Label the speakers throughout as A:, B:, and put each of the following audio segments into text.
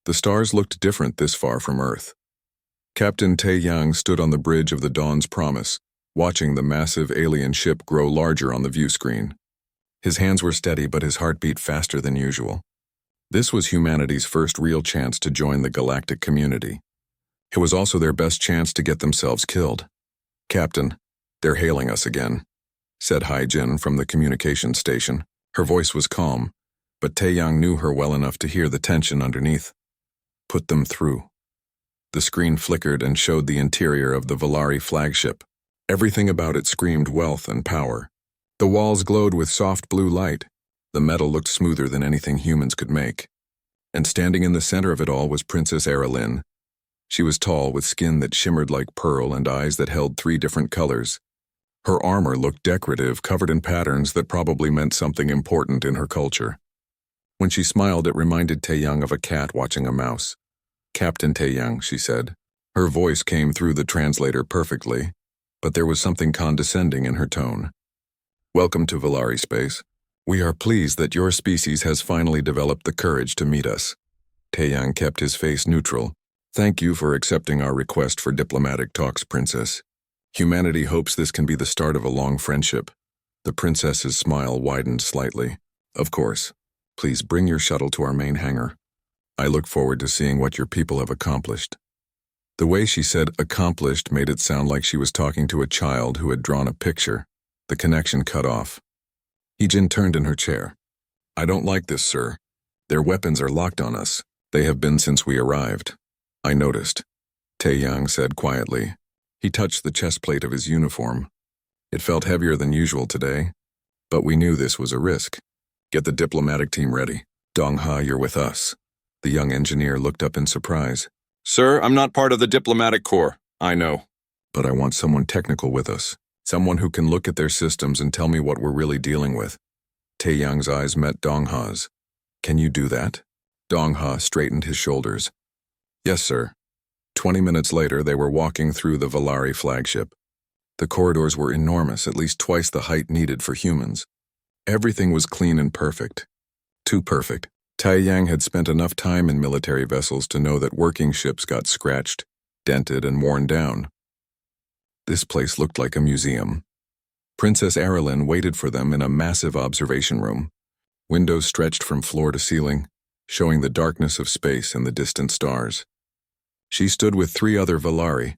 A: The stars looked different this far from Earth. Captain Tae-yang stood on the bridge of the Dawn's Promise, watching the massive alien ship grow larger on the view screen. His hands were steady, but his heart beat faster than usual. This was humanity's first real chance to join the galactic community. It was also their best chance to get themselves killed. "Captain, they're hailing us again," said Hai-jin from the communication station. Her voice was calm, but Tae-yang knew her well enough to hear the tension underneath. "Put them through." The screen flickered and showed the interior of the Valari flagship. Everything about it screamed wealth and power. The walls glowed with soft blue light. The metal looked smoother than anything humans could make. And standing in the center of it all was Princess Aralyn. She was tall, with skin that shimmered like pearl and eyes that held 3 different colors. Her armor looked decorative, covered in patterns that probably meant something important in her culture. When she smiled, it reminded Tae-yang of a cat watching a mouse. "Captain Tae-yang," she said. Her voice came through the translator perfectly, but there was something condescending in her tone. "Welcome to Valari space. We are pleased that your species has finally developed the courage to meet us." Tae-yang kept his face neutral. "Thank you for accepting our request for diplomatic talks, Princess. Humanity hopes this can be the start of a long friendship." The princess's smile widened slightly. "Of course. Please bring your shuttle to our main hangar. I look forward to seeing what your people have accomplished." The way she said "accomplished" made it sound like she was talking to a child who had drawn a picture. The connection cut off. Hee-jin turned in her chair. "I don't like this, sir. Their weapons are locked on us. They have been since we arrived." "I noticed," Tae-yang said quietly. He touched the chestplate of his uniform. "It felt heavier than usual today, but we knew this was a risk. Get the diplomatic team ready. Dong-ha, you're with us." The young engineer looked up in surprise.
B: "Sir, I'm not part of the diplomatic corps. I know."
A: "But I want someone technical with us. Someone who can look at their systems and tell me what we're really dealing with." Tae-yang's eyes met Dong-ha's. "Can you do that?" Dong-ha straightened his shoulders. "Yes, sir." 20 minutes later, they were walking through the Valari flagship. The corridors were enormous, at least twice the height needed for humans. Everything was clean and perfect. Too perfect. Tae-yang had spent enough time in military vessels to know that working ships got scratched, dented, and worn down. This place looked like a museum. Princess Aralyn waited for them in a massive observation room. Windows stretched from floor to ceiling, showing the darkness of space and the distant stars. She stood with 3 other Valari,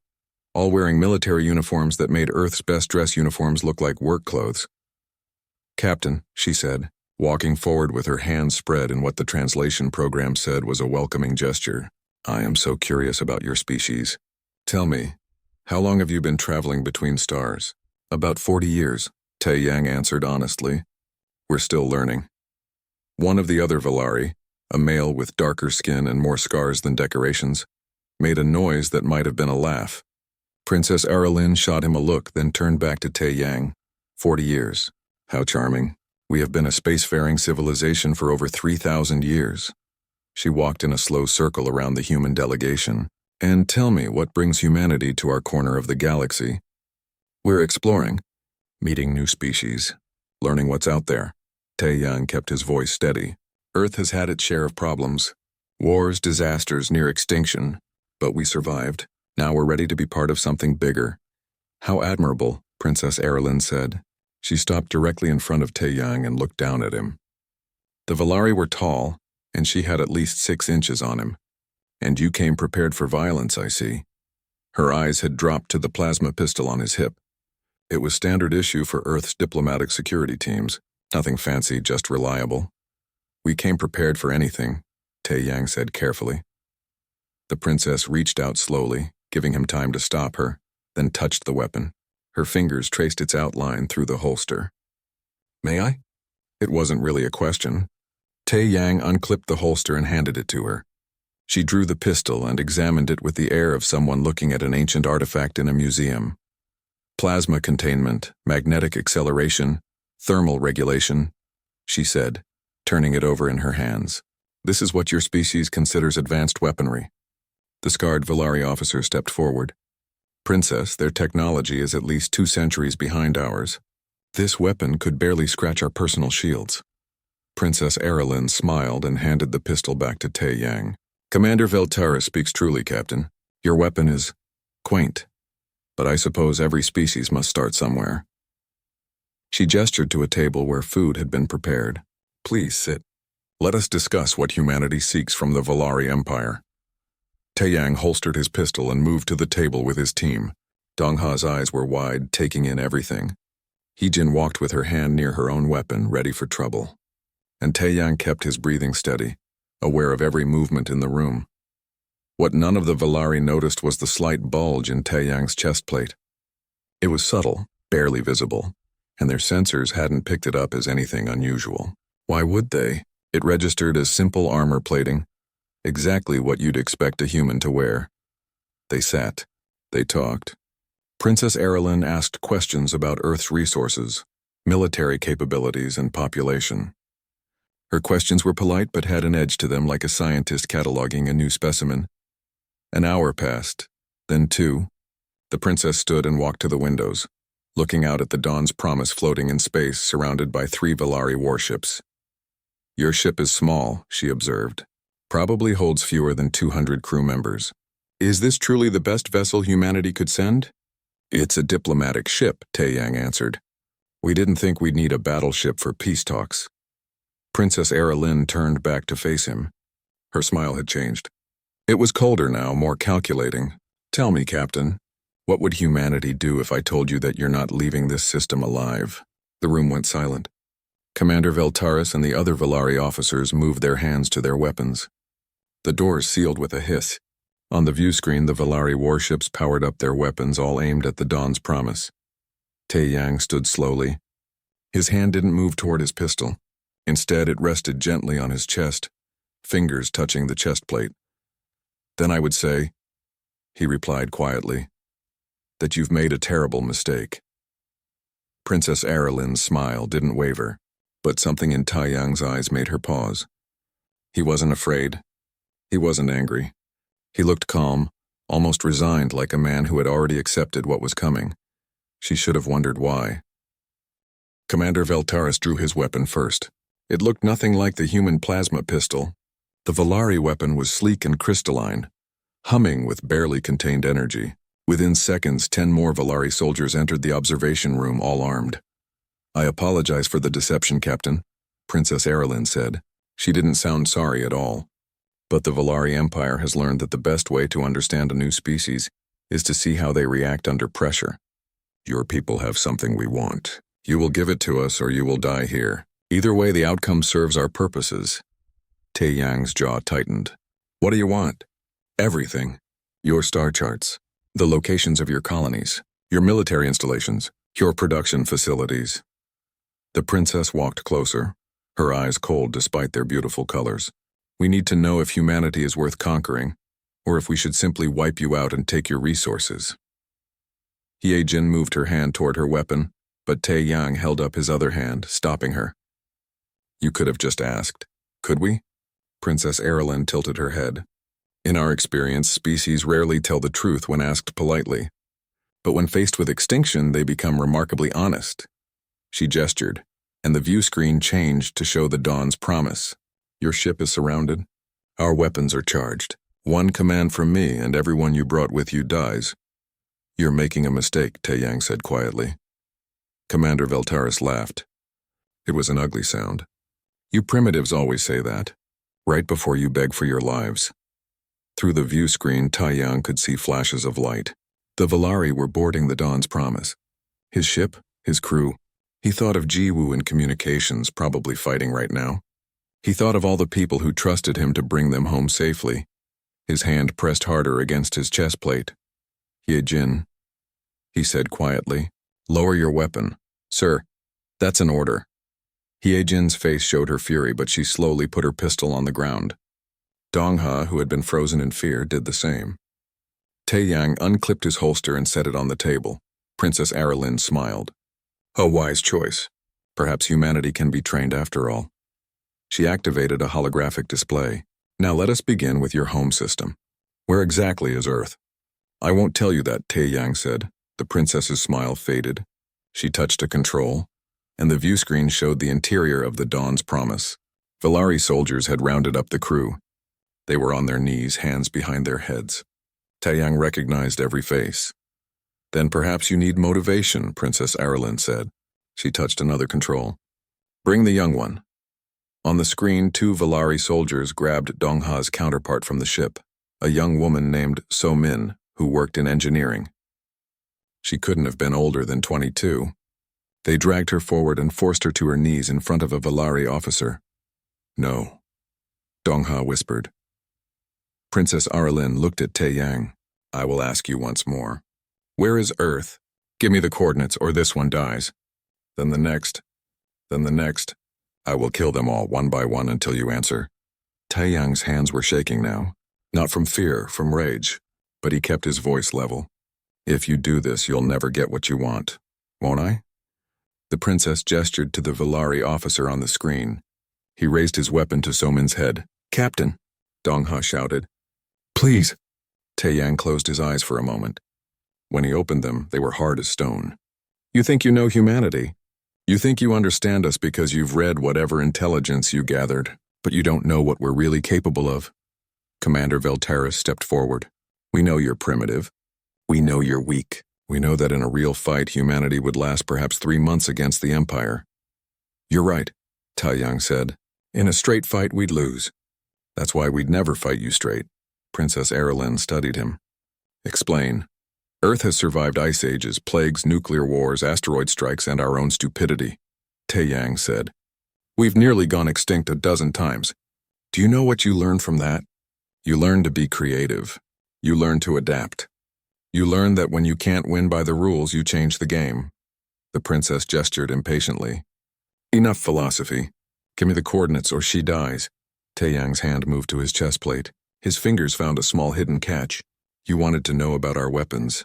A: all wearing military uniforms that made Earth's best dress uniforms look like work clothes. "Captain," she said, walking forward with her hands spread in what the translation program said was a welcoming gesture. "I am so curious about your species. Tell me, how long have you been traveling between stars?" "About 40 years, Tae-yang answered honestly. "We're still learning." One of the other Valari, a male with darker skin and more scars than decorations, made a noise that might have been a laugh. Princess Aralyn shot him a look, then turned back to Tae-yang. 40 years. How charming. We have been a spacefaring civilization for over 3,000 years. She walked in a slow circle around the human delegation. "And tell me, what brings humanity to our corner of the galaxy?" "We're exploring, meeting new species, learning what's out there." Tae-yang kept his voice steady. "Earth has had its share of problems. Wars, disasters, near extinction. But we survived. Now we're ready to be part of something bigger." "How admirable," Princess Aralyn said. She stopped directly in front of Tae-yang and looked down at him. The Valari were tall, and she had at least 6 inches on him. "And you came prepared for violence, I see." Her eyes had dropped to the plasma pistol on his hip. It was standard issue for Earth's diplomatic security teams. Nothing fancy, just reliable. "We came prepared for anything," Tae-yang said carefully. The princess reached out slowly, giving him time to stop her, then touched the weapon. Her fingers traced its outline through the holster. "May I?" It wasn't really a question. Tae-yang unclipped the holster and handed it to her. She drew the pistol and examined it with the air of someone looking at an ancient artifact in a museum. "Plasma containment, magnetic acceleration, thermal regulation," she said, turning it over in her hands. "This is what your species considers advanced weaponry." The scarred Valari officer stepped forward. "Princess, their technology is at least 2 centuries behind ours. This weapon could barely scratch our personal shields." Princess Aralyn smiled and handed the pistol back to Tae-yang. Commander Veltara speaks truly, Captain. Your weapon is quaint, but I suppose every species must start somewhere. She gestured to a table where food had been prepared. Please sit. Let us discuss what humanity seeks from the Valari Empire. Taeyang holstered his pistol and moved to the table with his team. Dongha's eyes were wide, taking in everything. Heejin walked with her hand near her own weapon, ready for trouble. And Taeyang kept his breathing steady, aware of every movement in the room. What none of the Valari noticed was the slight bulge in Taeyang's chestplate. It was subtle, barely visible, and their sensors hadn't picked it up as anything unusual. Why would they? It registered as simple armor plating, exactly what you'd expect a human to wear. They sat. They talked. Princess Erilyn asked questions about Earth's resources, military capabilities, and population. Her questions were polite but had an edge to them, like a scientist cataloging a new specimen. An hour passed, then 2. The princess stood and walked to the windows, looking out at the Dawn's Promise floating in space, surrounded by 3 Valari warships. Your ship is small, she observed. Probably holds fewer than 200 crew members. Is this truly the best vessel humanity could send? It's a diplomatic ship, Taeyang answered. We didn't think we'd need a battleship for peace talks. Princess Erilyn turned back to face him. Her smile had changed. It was colder now, more calculating. Tell me, Captain, what would humanity do if I told you that you're not leaving this system alive? The room went silent. Commander Veltaris and the other Valari officers moved their hands to their weapons. The doors sealed with a hiss. On the view screen, the Valari warships powered up their weapons, all aimed at the Dawn's Promise. Taeyang stood slowly. His hand didn't move toward his pistol. Instead, it rested gently on his chest, fingers touching the chest plate. Then I would say, he replied quietly, that you've made a terrible mistake. Princess Erilyn's smile didn't waver, but something in Taeyang's eyes made her pause. He wasn't afraid. He wasn't angry. He looked calm, almost resigned, like a man who had already accepted what was coming. She should have wondered why. Commander Veltaris drew his weapon first. It looked nothing like the human plasma pistol. The Valari weapon was sleek and crystalline, humming with barely contained energy. Within seconds, 10 more Valari soldiers entered the observation room, all armed. I apologize for the deception, Captain, Princess Erilyn said. She didn't sound sorry at all. But the Valari Empire has learned that the best way to understand a new species is to see how they react under pressure. Your people have something we want. You will give it to us or you will die here. Either way, the outcome serves our purposes. Taeyang's jaw tightened. What do you want? Everything. Your star charts, the locations of your colonies, your military installations, your production facilities. The princess walked closer, her eyes cold despite their beautiful colors. We need to know if humanity is worth conquering, or if we should simply wipe you out and take your resources. Hyejin moved her hand toward her weapon, but Taeyang held up his other hand, stopping her. You could have just asked. Could we? Princess Erilyn tilted her head. In our experience, species rarely tell the truth when asked politely. But when faced with extinction, they become remarkably honest. She gestured, and the view screen changed to show the Dawn's Promise. Your ship is surrounded. Our weapons are charged. One command from me and everyone you brought with you dies. You're making a mistake, Taeyang said quietly. Commander Veltaris laughed. It was an ugly sound. You primitives always say that, right before you beg for your lives. Through the view screen, Taeyang could see flashes of light. The Valari were boarding the Dawn's Promise. His ship, his crew. He thought of Jiwoo in communications, probably fighting right now. He thought of all the people who trusted him to bring them home safely. His hand pressed harder against his chest plate. Hyejin, he said quietly, lower your weapon. Sir, that's an order. Hyejin's face showed her fury, but she slowly put her pistol on the ground. Dongha, who had been frozen in fear, did the same. Taeyang unclipped his holster and set it on the table. Princess Erilyn smiled. A wise choice. Perhaps humanity can be trained after all. She activated a holographic display. Now let us begin with your home system. Where exactly is Earth? I won't tell you that, Taeyang said. The princess's smile faded. She touched a control, and the view screen showed the interior of the Dawn's Promise. Valari soldiers had rounded up the crew. They were on their knees, hands behind their heads. Taeyang recognized every face. Then perhaps you need motivation, Princess Aralyn said. She touched another control. Bring the young one. On the screen, 2 Valari soldiers grabbed Dongha's counterpart from the ship, a young woman named So Min, who worked in engineering. She couldn't have been older than 22. They dragged her forward and forced her to her knees in front of a Valari officer. No, Dongha whispered. Princess Aralyn looked at Taeyang. I will ask you once more. Where is Earth? Give me the coordinates or this one dies. Then the next. I will kill them all one by one until you answer. Taeyang's hands were shaking now, not from fear, from rage, but he kept his voice level. If you do this, you'll never get what you want, won't I? The princess gestured to the Valari officer on the screen. He raised his weapon to Somin's head. Captain, Dongha shouted. Please. Taeyang closed his eyes for a moment. When he opened them, they were hard as stone. You think you know humanity? You think you understand us because you've read whatever intelligence you gathered, but you don't know what we're really capable of. Commander Veltaris stepped forward. We know you're primitive. We know you're weak. We know that in a real fight, humanity would last perhaps 3 months against the Empire. You're right, Taeyang said. In a straight fight, we'd lose. That's why we'd never fight you straight. Princess Aralyn studied him. Explain. Earth has survived ice ages, plagues, nuclear wars, asteroid strikes, and our own stupidity, Taeyang said. We've nearly gone extinct a dozen times. Do you know what you learned from that? You learn to be creative. You learn to adapt. You learn that when you can't win by the rules, you change the game. The princess gestured impatiently. Enough philosophy. Give me the coordinates or she dies. Taeyang's hand moved to his chestplate. His fingers found a small hidden catch. You wanted to know about our weapons.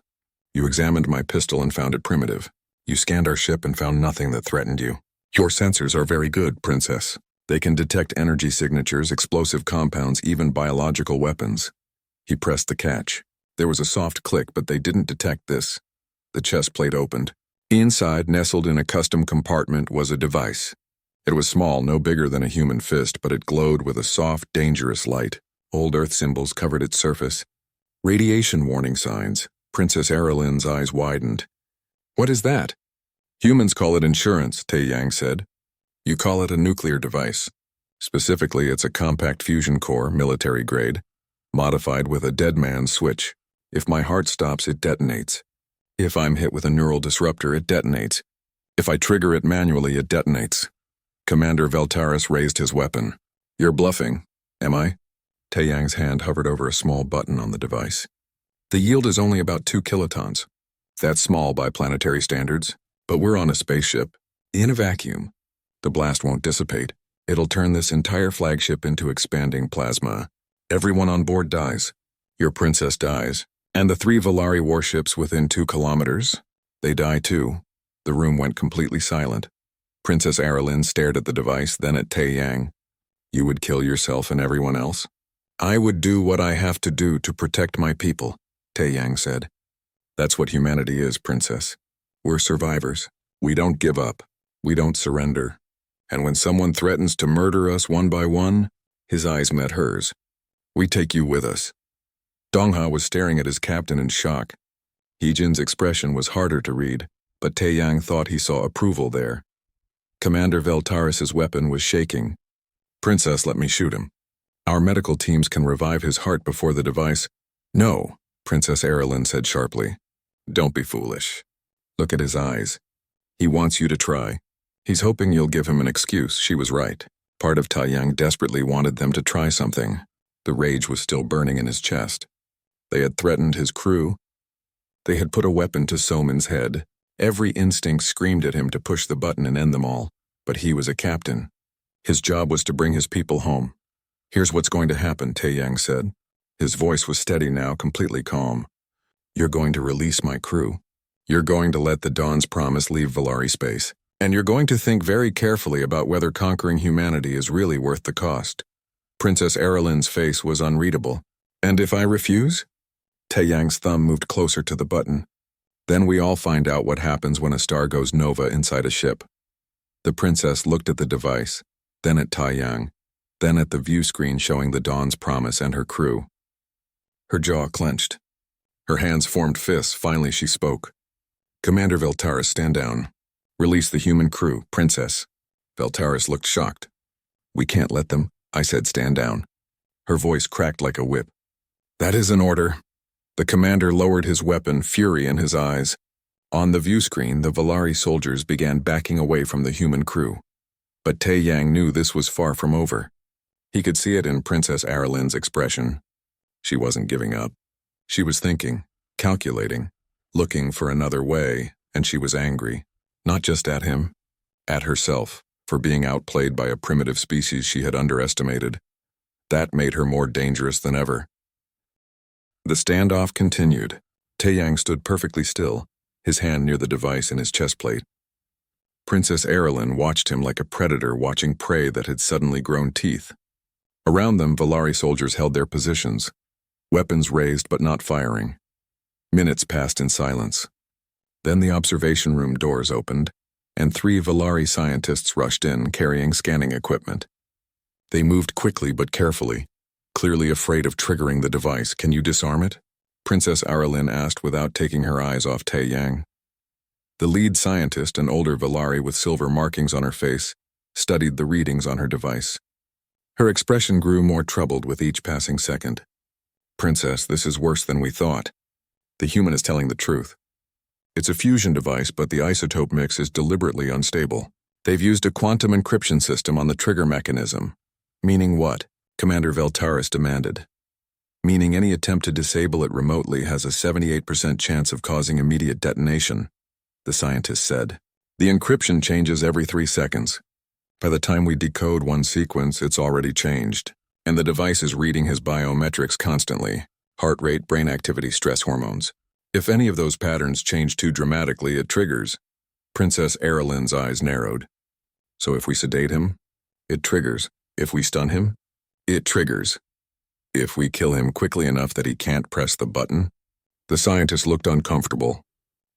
A: You examined my pistol and found it primitive. You scanned our ship and found nothing that threatened you. Your sensors are very good, Princess. They can detect energy signatures, explosive compounds, even biological weapons. He pressed the catch. There was a soft click, but they didn't detect this. The chest plate opened. Inside, nestled in a custom compartment, was a device. It was small, no bigger than a human fist, but it glowed with a soft, dangerous light. Old Earth symbols covered its surface. Radiation warning signs. Princess Aralyn's eyes widened. What is that? Humans call it insurance, Taeyang said. You call it a nuclear device. Specifically, it's a compact fusion core, military grade, modified with a dead man's switch. If my heart stops, it detonates. If I'm hit with a neural disruptor, it detonates. If I trigger it manually, it detonates. Commander Veltaris raised his weapon. You're bluffing, am I? Taeyang's hand hovered over a small button on the device. The yield is only about 2 kilotons. That's small by planetary standards, but we're on a spaceship, in a vacuum. The blast won't dissipate. It'll turn this entire flagship into expanding plasma. Everyone on board dies. Your princess dies. And the 3 Valari warships within 2 kilometers? They die too. The room went completely silent. Princess Aralyn stared at the device, then at Taeyang. You would kill yourself and everyone else? I would do what I have to do to protect my people, Taeyang said. That's what humanity is, Princess. We're survivors. We don't give up. We don't surrender. And when someone threatens to murder us one by one, his eyes met hers. We take you with us. Dongha was staring at his captain in shock. Heejin's expression was harder to read, but Taeyang thought he saw approval there. Commander Veltaris's weapon was shaking. Princess, let me shoot him. Our medical teams can revive his heart before the device. No, Princess Aralyn said sharply. Don't be foolish. Look at his eyes. He wants you to try. He's hoping you'll give him an excuse. She was right. Part of Taeyang desperately wanted them to try something. The rage was still burning in his chest. They had threatened his crew. They had put a weapon to Somin's head. Every instinct screamed at him to push the button and end them all. But he was a captain. His job was to bring his people home. Here's what's going to happen, Taeyang said. His voice was steady now, completely calm. You're going to release my crew. You're going to let the Dawn's Promise leave Valari space. And you're going to think very carefully about whether conquering humanity is really worth the cost. Princess Aralyn's face was unreadable. And if I refuse? Taeyang's thumb moved closer to the button. Then we all find out what happens when a star goes nova inside a ship. The princess looked at the device, then at Taeyang. then at the view screen showing the Dawn's Promise and her crew. Her jaw clenched. Her hands formed fists. Finally she spoke. "Commander Veltaris, stand down. Release the human crew, Princess." Veltaris looked shocked. "We can't let them," I said. "Stand down." Her voice cracked like a whip. "That is an order." The commander lowered his weapon, fury in his eyes. On the view screen, the Valari soldiers began backing away from the human crew. But Tae Yang knew this was far from over. He could see it in Princess Aralin's expression. She wasn't giving up. She was thinking, calculating, looking for another way, and she was angry. Not just at him, at herself, for being outplayed by a primitive species she had underestimated. That made her more dangerous than ever. The standoff continued. Tae Yang stood perfectly still, his hand near the device in his chestplate. Princess Aralyn watched him like a predator watching prey that had suddenly grown teeth. Around them, Valari soldiers held their positions, weapons raised but not firing. Minutes passed in silence. Then the observation room doors opened, and 3 Valari scientists rushed in carrying scanning equipment. They moved quickly but carefully, clearly afraid of triggering the device. "Can you disarm it?" Princess Aralyn asked without taking her eyes off Tae Yang. The lead scientist, an older Valari with silver markings on her face, studied the readings on her device. Her expression grew more troubled with each passing second. "Princess, this is worse than we thought. The human is telling the truth. It's a fusion device, but the isotope mix is deliberately unstable. They've used a quantum encryption system on the trigger mechanism." "Meaning what?" Commander Veltaris demanded. "Meaning any attempt to disable it remotely has a 78% chance of causing immediate detonation," the scientist said. "The encryption changes every 3 seconds. By the time we decode one sequence, it's already changed. And the device is reading his biometrics constantly: heart rate, brain activity, stress hormones. If any of those patterns change too dramatically, it triggers." Princess Aralyn's eyes narrowed. "So if we sedate him, it triggers. If we stun him, it triggers. If we kill him quickly enough that he can't press the button?" The scientist looked uncomfortable.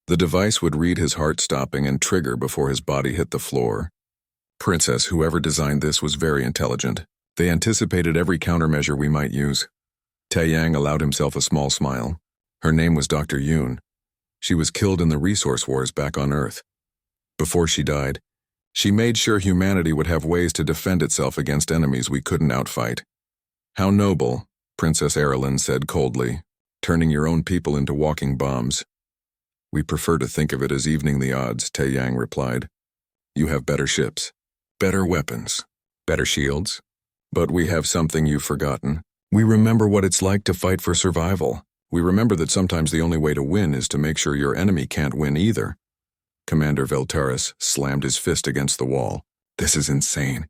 A: The device would read his heart stopping and trigger before his body hit the floor. "Princess, whoever designed this was very intelligent. They anticipated every countermeasure we might use." Tae Yang allowed himself a small smile. Her name was Dr. Yoon. She was killed in the resource wars back on Earth. Before she died, she made sure humanity would have ways to defend itself against enemies we couldn't outfight. "How noble," Princess Aralyn said coldly, "turning your own people into walking bombs." "We prefer to think of it as evening the odds," Tae Yang replied. "You have better ships, better weapons, better shields. But we have something you've forgotten. We remember what it's like to fight for survival. We remember that sometimes the only way to win is to make sure your enemy can't win either." Commander Veltaris slammed his fist against the wall. "This is insane.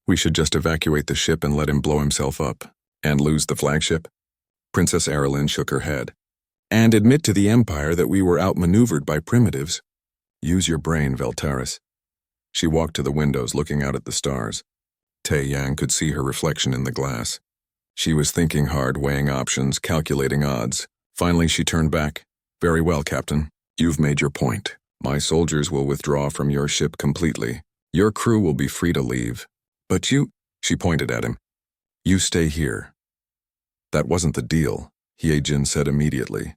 A: We should just evacuate the ship and let him blow himself up. And lose the flagship?" Princess Aralyn shook her head. "And admit to the Empire that we were outmaneuvered by primitives." "Use your brain, Veltaris." She walked to the windows, looking out at the stars. Tae Yang could see her reflection in the glass. She was thinking hard, weighing options, calculating odds. Finally, she turned back. "Very well, Captain. You've made your point. My soldiers will withdraw from your ship completely. Your crew will be free to leave. But you," she pointed at him, "you stay here." "That wasn't the deal," Hyejin said immediately.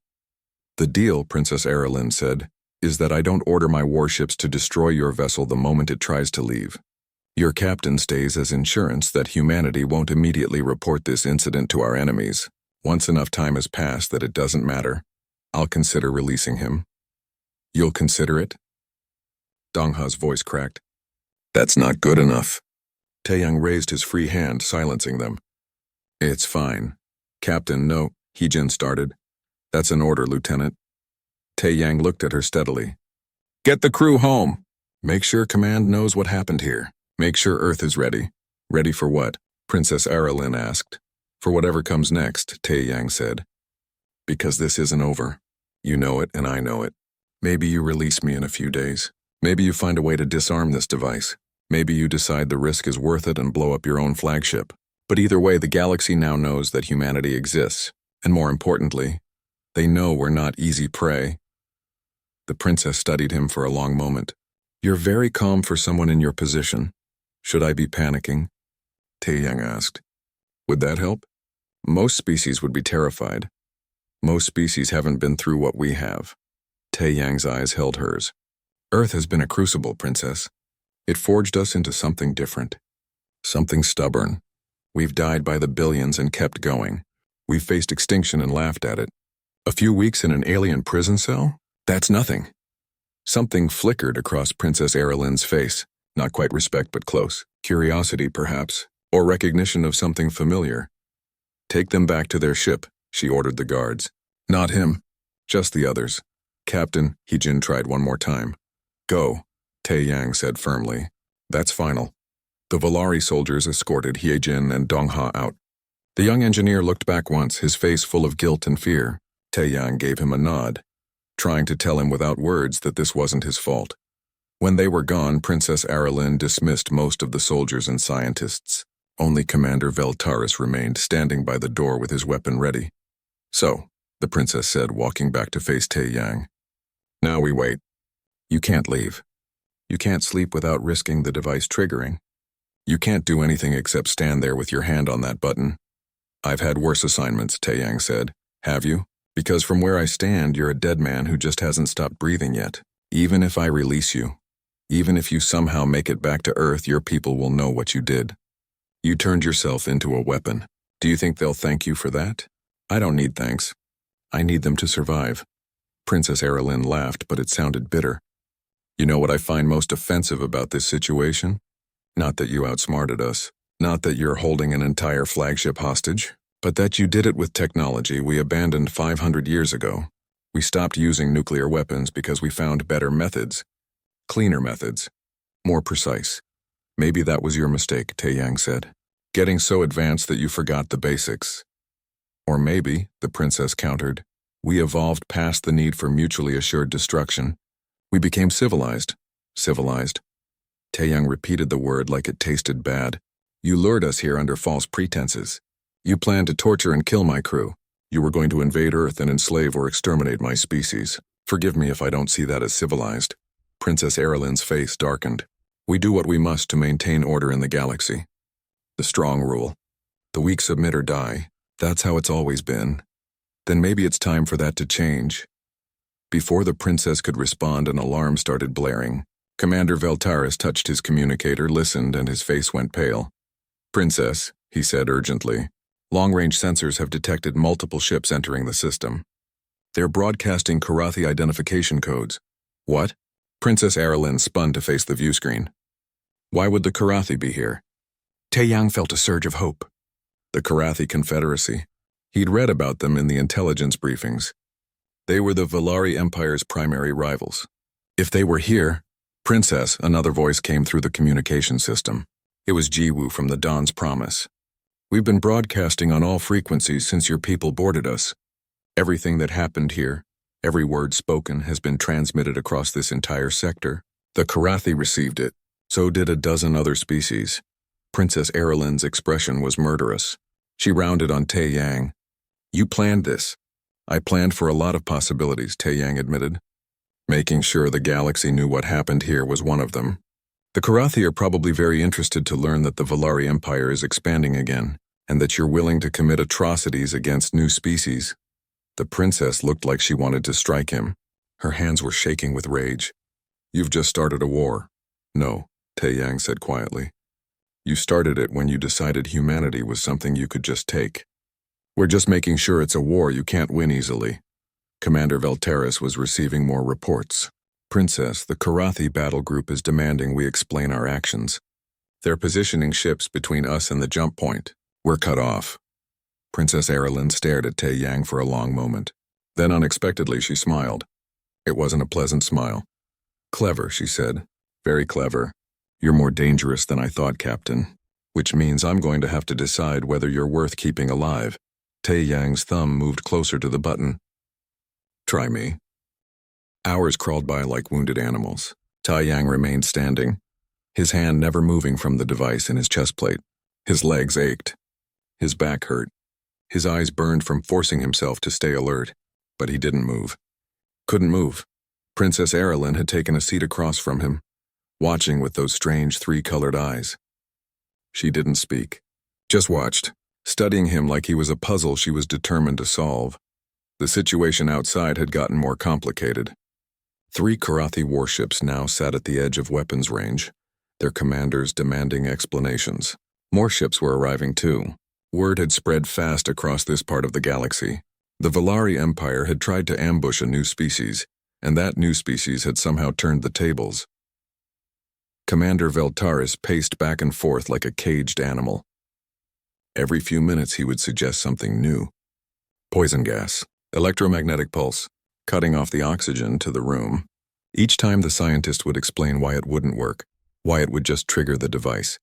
A: "The deal," Princess Aralyn said, "is that I don't order my warships to destroy your vessel the moment it tries to leave. Your captain stays as insurance that humanity won't immediately report this incident to our enemies. Once enough time has passed that it doesn't matter, I'll consider releasing him." "You'll consider it?" Dongha's voice cracked. "That's not good enough." Taeyang raised his free hand, silencing them. "It's fine. Captain, no," Hyejin started. "That's an order, Lieutenant." Taeyang looked at her steadily. "Get the crew home. Make sure command knows what happened here. Make sure Earth is ready." "Ready for what?" Princess Aralyn asked. "For whatever comes next," Taeyang said. "Because this isn't over. You know it and I know it. Maybe you release me in a few days. Maybe you find a way to disarm this device. Maybe you decide the risk is worth it and blow up your own flagship. But either way, the galaxy now knows that humanity exists. And more importantly, they know we're not easy prey." The princess studied him for a long moment. "You're very calm for someone in your position. Should I be panicking?" Taeyang asked. Would that help? Most species would be terrified. Most species haven't been through what we have. Taeyang's eyes held hers. Earth has been a crucible, Princess. It forged us into something different. Something stubborn. We've died by the billions and kept going. We've faced extinction and laughed at it. A few weeks in an alien prison cell? That's nothing. Something flickered across Princess Erlin's face. Not quite respect, but close. Curiosity, perhaps, or recognition of something familiar. Take them back to their ship, she ordered the guards. Not him. Just the others. Captain, Heejin tried one more time. Go, Taeyang said firmly. That's final. The Valari soldiers escorted Heejin and Dongha out. The young engineer looked back once, his face full of guilt and fear. Taeyang gave him a nod, trying to tell him without words that this wasn't his fault. When they were gone, Princess Aralyn dismissed most of the soldiers and scientists. Only Commander Veltaris remained, standing by the door with his weapon ready. So, the princess said, walking back to face Taeyang. Now we wait. You can't leave. You can't sleep without risking the device triggering. You can't do anything except stand there with your hand on that button. I've had worse assignments, Taeyang said. Have you? Because from where I stand, you're a dead man who just hasn't stopped breathing yet. Even if I release you, even if you somehow make it back to Earth, your people will know what you did. You turned yourself into a weapon. Do you think they'll thank you for that? I don't need thanks. I need them to survive. Princess Aralyn laughed, but it sounded bitter. You know what I find most offensive about this situation? Not that you outsmarted us. Not that you're holding an entire flagship hostage. But that you did it with technology we abandoned 500 years ago. We stopped using nuclear weapons because we found better methods. Cleaner methods. More precise. Maybe that was your mistake, Taeyang said. Getting so advanced that you forgot the basics. Or maybe, the princess countered, we evolved past the need for mutually assured destruction. We became civilized. Civilized. Taeyang repeated the word like it tasted bad. You lured us here under false pretenses. You planned to torture and kill my crew. You were going to invade Earth and enslave or exterminate my species. Forgive me if I don't see that as civilized. Princess Aralyn's face darkened. We do what we must to maintain order in the galaxy. The strong rule. The weak submit or die. That's how it's always been. Then maybe it's time for that to change. Before the princess could respond, an alarm started blaring. Commander Veltaris touched his communicator, listened, and his face went pale. Princess, he said urgently. Long-range sensors have detected multiple ships entering the system. They're broadcasting Karathi identification codes. What? Princess Aralyn spun to face the view screen. Why would the Karathi be here? Taeyang felt a surge of hope. The Karathi Confederacy. He'd read about them in the intelligence briefings. They were the Valari Empire's primary rivals. If they were here, Princess, another voice came through the communication system. It was Jiwoo from the Dawn's Promise. We've been broadcasting on all frequencies since your people boarded us. Everything that happened here, every word spoken, has been transmitted across this entire sector. The Karathi received it. So did a dozen other species. Princess Aralyn's expression was murderous. She rounded on Taeyang. You planned this. I planned for a lot of possibilities, Taeyang admitted. Making sure the galaxy knew what happened here was one of them. The Karathi are probably very interested to learn that the Valari Empire is expanding again, and that you're willing to commit atrocities against new species. The princess looked like she wanted to strike him. Her hands were shaking with rage. You've just started a war. No, Taeyang said quietly. You started it when you decided humanity was something you could just take. We're just making sure it's a war you can't win easily. Commander Veltaris was receiving more reports. Princess, the Karathi battle group is demanding we explain our actions. They're positioning ships between us and the jump point. We're cut off. Princess Aralyn stared at Taeyang for a long moment. Then unexpectedly she smiled. It wasn't a pleasant smile. Clever, she said. Very clever. You're more dangerous than I thought, Captain. Which means I'm going to have to decide whether you're worth keeping alive. Taeyang's thumb moved closer to the button. Try me. Hours crawled by like wounded animals. Taeyang remained standing, his hand never moving from the device in his chestplate. His legs ached. His back hurt. His eyes burned from forcing himself to stay alert, but he didn't move. Couldn't move. Princess Aralyn had taken a seat across from him, watching with those strange three-colored eyes. She didn't speak. Just watched, studying him like he was a puzzle she was determined to solve. The situation outside had gotten more complicated. 3 Karathi warships now sat at the edge of weapons range, their commanders demanding explanations. More ships were arriving too. Word had spread fast across this part of the galaxy. The Valari Empire had tried to ambush a new species, and that new species had somehow turned the tables. Commander Veltaris paced back and forth like a caged animal. Every few minutes he would suggest something new. Poison gas, electromagnetic pulse, cutting off the oxygen to the room. Each time the scientist would explain why it wouldn't work, why it would just trigger the device.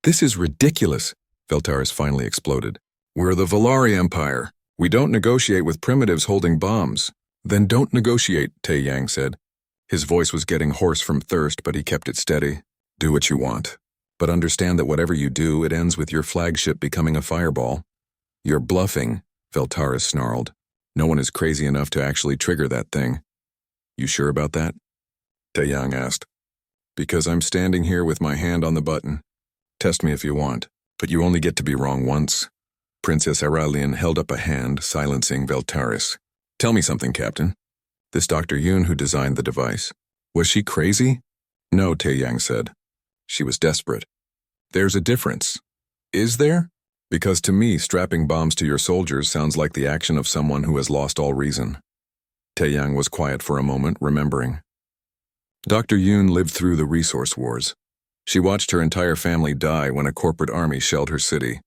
A: "This is ridiculous," Veltaris finally exploded. "We're the Valari Empire. We don't negotiate with primitives holding bombs." "Then don't negotiate," Tae Yang said. His voice was getting hoarse from thirst, but he kept it steady. "Do what you want. But understand that whatever you do, it ends with your flagship becoming a fireball." "You're bluffing," Veltaris snarled. "No one is crazy enough to actually trigger that thing." "You sure about that?" Tae Yang asked. "Because I'm standing here with my hand on the button. Test me if you want, but you only get to be wrong once." Princess Aurelian held up a hand, silencing Veltaris. "Tell me something, Captain. This Dr. Yoon who designed the device, was she crazy?" "No," Tae Yang said. "She was desperate." "There's a difference." "Is there?" "Because to me, strapping bombs to your soldiers sounds like the action of someone who has lost all reason." Tae Yang was quiet for a moment, remembering. Dr. Yoon lived through the resource wars. She watched her entire family die when a corporate army shelled her city.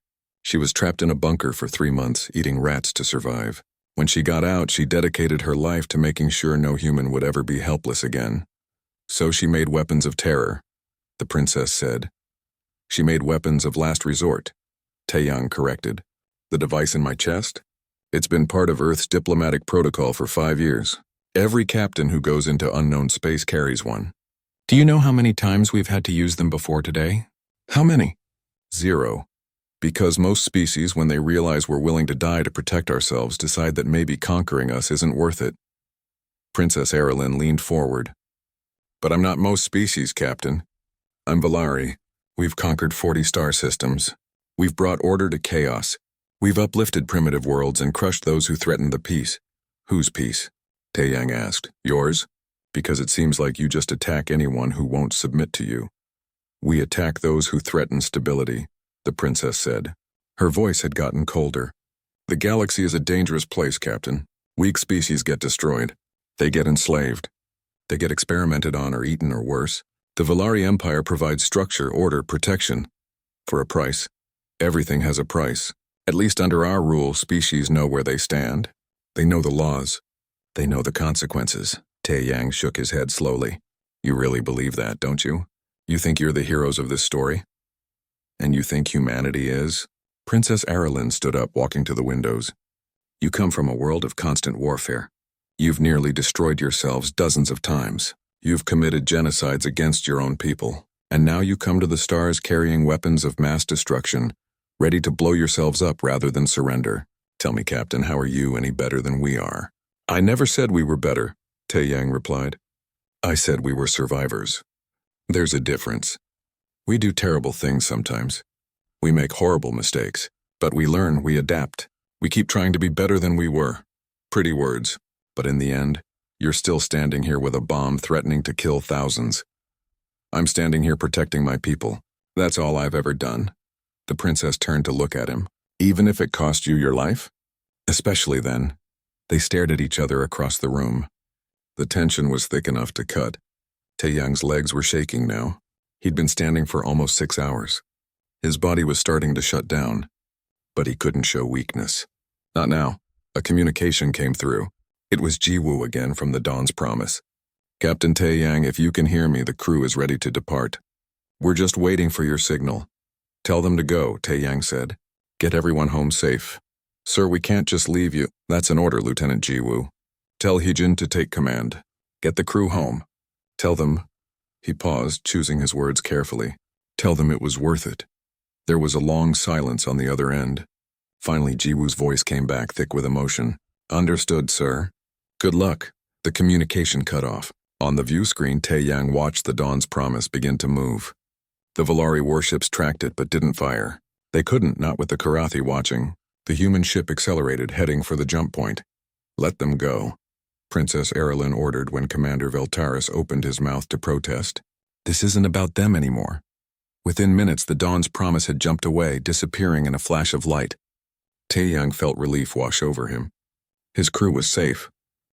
A: She was trapped in a bunker for 3 months, eating rats to survive. When she got out, she dedicated her life to making sure no human would ever be helpless again. "So she made weapons of terror," the princess said. "She made weapons of last resort," Tae Yang corrected. "The device in my chest? It's been part of Earth's diplomatic protocol for 5 years. Every captain who goes into unknown space carries one." "Do you know how many times we've had to use them before today?" "How many?" "0. Because most species, when they realize we're willing to die to protect ourselves, decide that maybe conquering us isn't worth it." Princess Aurelian leaned forward. "But I'm not most species, Captain. I'm Valari. We've conquered 40 star systems. We've brought order to chaos. We've uplifted primitive worlds and crushed those who threatened the peace." "Whose peace?" Tae Yang asked. "Yours? Because it seems like you just attack anyone who won't submit to you." "We attack those who threaten stability," the princess said. Her voice had gotten colder. "The galaxy is a dangerous place, Captain. Weak species get destroyed. They get enslaved. They get experimented on or eaten or worse. The Valari Empire provides structure, order, protection. For a price. Everything has a price. At least under our rule, species know where they stand. They know the laws. They know the consequences." Tae Yang shook his head slowly. "You really believe that, don't you? You think you're the heroes of this story? And you think humanity is?" Princess Aurelian stood up, walking to the windows. "You come from a world of constant warfare. You've nearly destroyed yourselves dozens of times. You've committed genocides against your own people. And now you come to the stars carrying weapons of mass destruction, ready to blow yourselves up rather than surrender. Tell me, Captain, how are you any better than we are?" "I never said we were better," Tae Yang replied. "I said we were survivors. There's a difference. We do terrible things sometimes. We make horrible mistakes, but we learn, we adapt. We keep trying to be better than we were." Pretty words, but in the end, you're still standing here with a bomb threatening to kill thousands. I'm standing here protecting my people. That's all I've ever done. The princess turned to look at him. "Even if it cost you your life?" "Especially then." They stared at each other across the room. The tension was thick enough to cut. Tae Yang's legs were shaking now. He'd been standing for almost 6 hours. His body was starting to shut down, but he couldn't show weakness. Not now. A communication came through. It was Jiwoo again from the Dawn's Promise. "Captain Tae Yang, if you can hear me, the crew is ready to depart. We're just waiting for your signal." "Tell them to go," Tae Yang said. "Get everyone home safe." "Sir, we can't just leave you." "That's an order, Lieutenant Jiwoo. Tell Heejin to take command. Get the crew home. Tell them..." He paused, choosing his words carefully. "Tell them it was worth it." There was a long silence on the other end. Finally, Jiwoo's voice came back, thick with emotion. "Understood, sir. Good luck." The communication cut off. On the view screen, Tae Yang watched the Dawn's Promise begin to move. The Valari warships tracked it but didn't fire. They couldn't, not with the Karathi watching. The human ship accelerated, heading for the jump point. Let them go, Princess Erilyn ordered when Commander Veltaris opened his mouth to protest. This isn't about them anymore. Within minutes, the Dawn's promise had jumped away, disappearing in a flash of light. Taeyang felt relief wash over him. His crew was safe.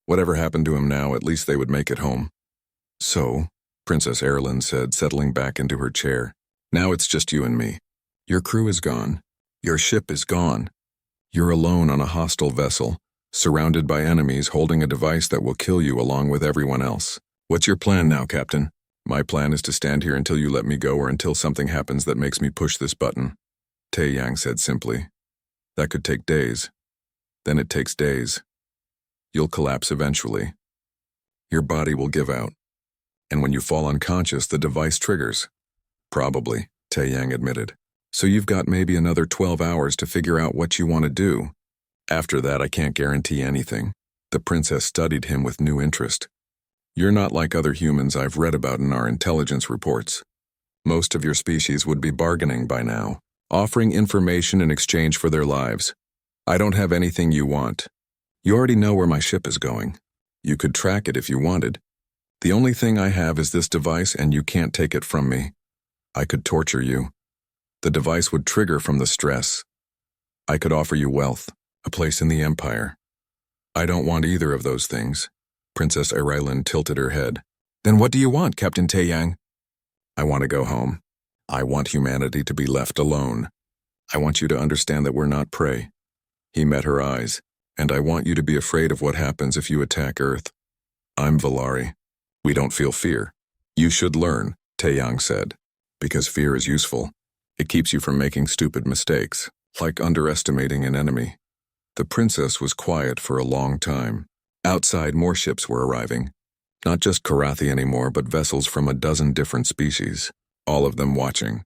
A: Whatever happened to him now, at least they would make it home. So, Princess Erilyn said, settling back into her chair, now it's just you and me. Your crew is gone. Your ship is gone. You're alone on a hostile vessel, surrounded by enemies holding a device that will kill you along with everyone else. What's your plan now, Captain? My plan is to stand here until you let me go or until something happens that makes me push this button, Taeyang said simply. That could take days. Then it takes days. You'll collapse eventually. Your body will give out. And when you fall unconscious, the device triggers. Probably, Taeyang admitted. So you've got maybe another 12 hours to figure out what you want to do. After that, I can't guarantee anything. The princess studied him with new interest. You're not like other humans I've read about in our intelligence reports. Most of your species would be bargaining by now, offering information in exchange for their lives. I don't have anything you want. You already know where my ship is going. You could track it if you wanted. The only thing I have is this device, and you can't take it from me. I could torture you. The device would trigger from the stress. I could offer you wealth, a place in the Empire. I don't want either of those things. Princess Erilyn tilted her head. Then what do you want, Captain Taeyang? I want to go home. I want humanity to be left alone. I want you to understand that we're not prey. He met her eyes. And I want you to be afraid of what happens if you attack Earth. I'm Valari. We don't feel fear. You should learn, Taeyang said, because fear is useful. It keeps you from making stupid mistakes, like underestimating an enemy. The princess was quiet for a long time. Outside, more ships were arriving. Not just Karathi anymore, but vessels from a dozen different species, all of them watching,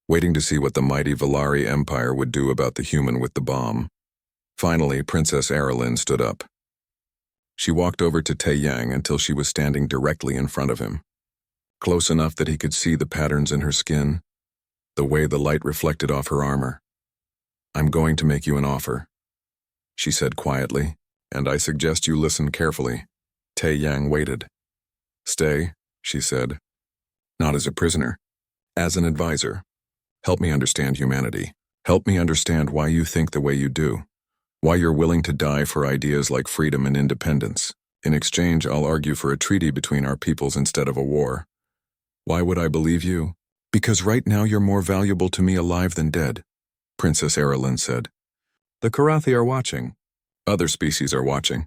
A: waiting to see what the mighty Valari Empire would do about the human with the bomb. Finally, Princess Erilyn stood up. She walked over to Taeyang until she was standing directly in front of him, close enough that he could see the patterns in her skin, the way the light reflected off her armor. I'm going to make you an offer, she said quietly, and I suggest you listen carefully. Taeyang waited. Stay, she said. Not as a prisoner, as an advisor. Help me understand humanity. Help me understand why you think the way you do. Why you're willing to die for ideas like freedom and independence. In exchange, I'll argue for a treaty between our peoples instead of a war. Why would I believe you? Because right now you're more valuable to me alive than dead, Princess Erilyn said. The Karathi are watching. Other species are watching.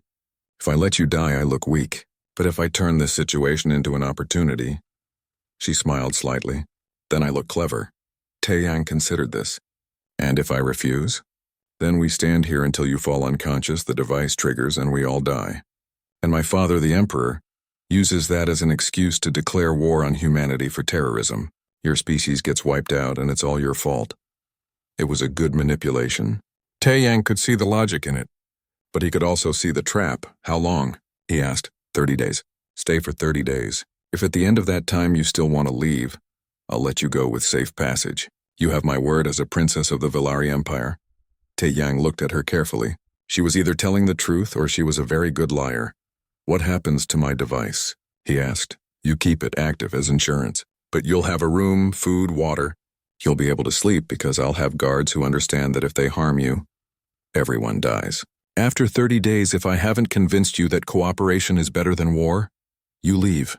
A: If I let you die, I look weak. But if I turn this situation into an opportunity, she smiled slightly, then I look clever. Taeyang considered this. And if I refuse? Then we stand here until you fall unconscious, the device triggers, and we all die. And my father, the Emperor, uses that as an excuse to declare war on humanity for terrorism. Your species gets wiped out, and it's all your fault. It was a good manipulation. Taeyang could see the logic in it. But he could also see the trap. How long? He asked. 30 days. Stay for 30 days. If at the end of that time you still want to leave, I'll let you go with safe passage. You have my word as a princess of the Valari Empire. Taeyang looked at her carefully. She was either telling the truth or she was a very good liar. What happens to my device? He asked. You keep it active as insurance. But you'll have a room, food, water. You'll be able to sleep because I'll have guards who understand that if they harm you, everyone dies. After 30 days, if I haven't convinced you that cooperation is better than war, you leave.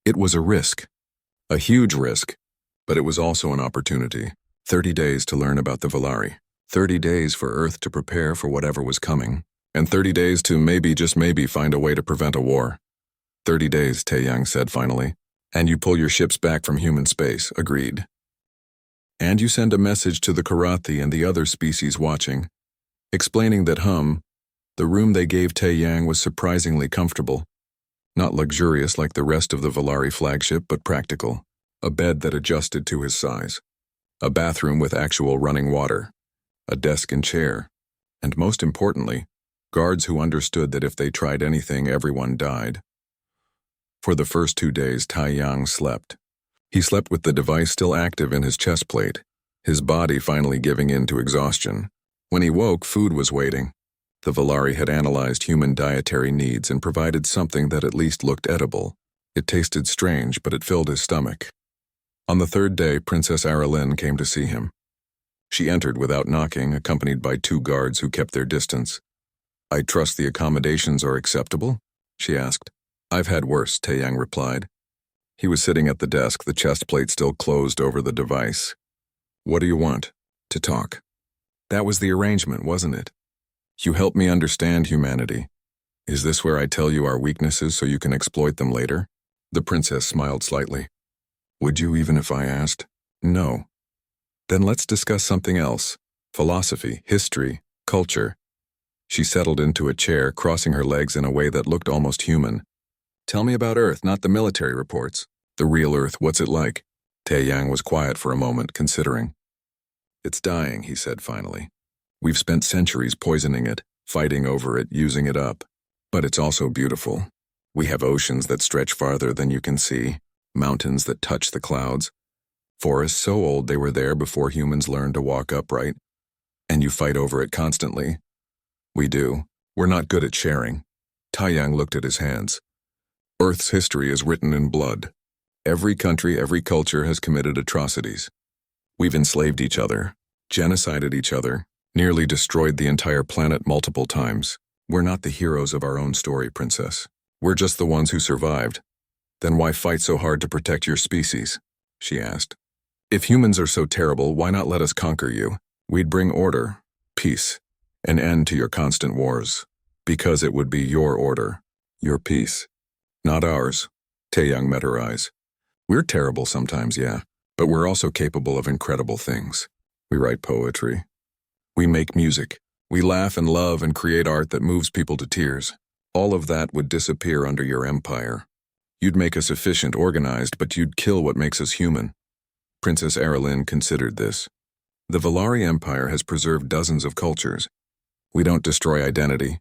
A: It was a risk. A huge risk. But it was also an opportunity. 30 days to learn about the Valari. 30 days for Earth to prepare for whatever was coming. And 30 days to maybe, just maybe, find a way to prevent a war. 30 days, Taeyang said finally. And you pull your ships back from human space, agreed. And you send a message to the Karathi and the other species watching, explaining that the room they gave Taeyang was surprisingly comfortable. Not luxurious like the rest of the Valari flagship, but practical. A bed that adjusted to his size. A bathroom with actual running water. A desk and chair. And most importantly, guards who understood that if they tried anything, everyone died. For the first 2 days, Taeyang slept. He slept with the device still active in his chest plate, his body finally giving in to exhaustion. When he woke, food was waiting. The Valari had analyzed human dietary needs and provided something that at least looked edible. It tasted strange, but it filled his stomach. On the third day, Princess Aralyn came to see him. She entered without knocking, accompanied by 2 guards who kept their distance. "I trust the accommodations are acceptable?" she asked. "I've had worse," Taeyang replied. He was sitting at the desk, the chest plate still closed over the device. "What do you want?" "To talk." "That was the arrangement, wasn't it? You help me understand humanity. Is this where I tell you our weaknesses so you can exploit them later?" The princess smiled slightly. "Would you even if I asked?" "No." "Then let's discuss something else. Philosophy, history, culture." She settled into a chair, crossing her legs in a way that looked almost human. "Tell me about Earth, not the military reports. The real Earth, what's it like?" Taeyang was quiet for a moment, considering. "It's dying," he said finally. "We've spent centuries poisoning it, fighting over it, using it up. But it's also beautiful. We have oceans that stretch farther than you can see, mountains that touch the clouds, forests so old they were there before humans learned to walk upright. And you fight over it constantly." "We do. We're not good at sharing." Taeyang looked at his hands. "Earth's history is written in blood. Every country, every culture has committed atrocities. We've enslaved each other, genocided each other, nearly destroyed the entire planet multiple times. We're not the heroes of our own story, Princess. We're just the ones who survived. Then why fight so hard to protect your species?" she asked. "If humans are so terrible, why not let us conquer you? We'd bring order, peace, an end to your constant wars. Because it would be your order, your peace, not ours." Taeyang met her eyes. "We're terrible sometimes, yeah, but we're also capable of incredible things. We write poetry. We make music. We laugh and love and create art that moves people to tears. All of that would disappear under your empire. You'd make us efficient, organized, but you'd kill what makes us human." Princess Aralyn considered this. "The Valari Empire has preserved dozens of cultures. We don't destroy identity.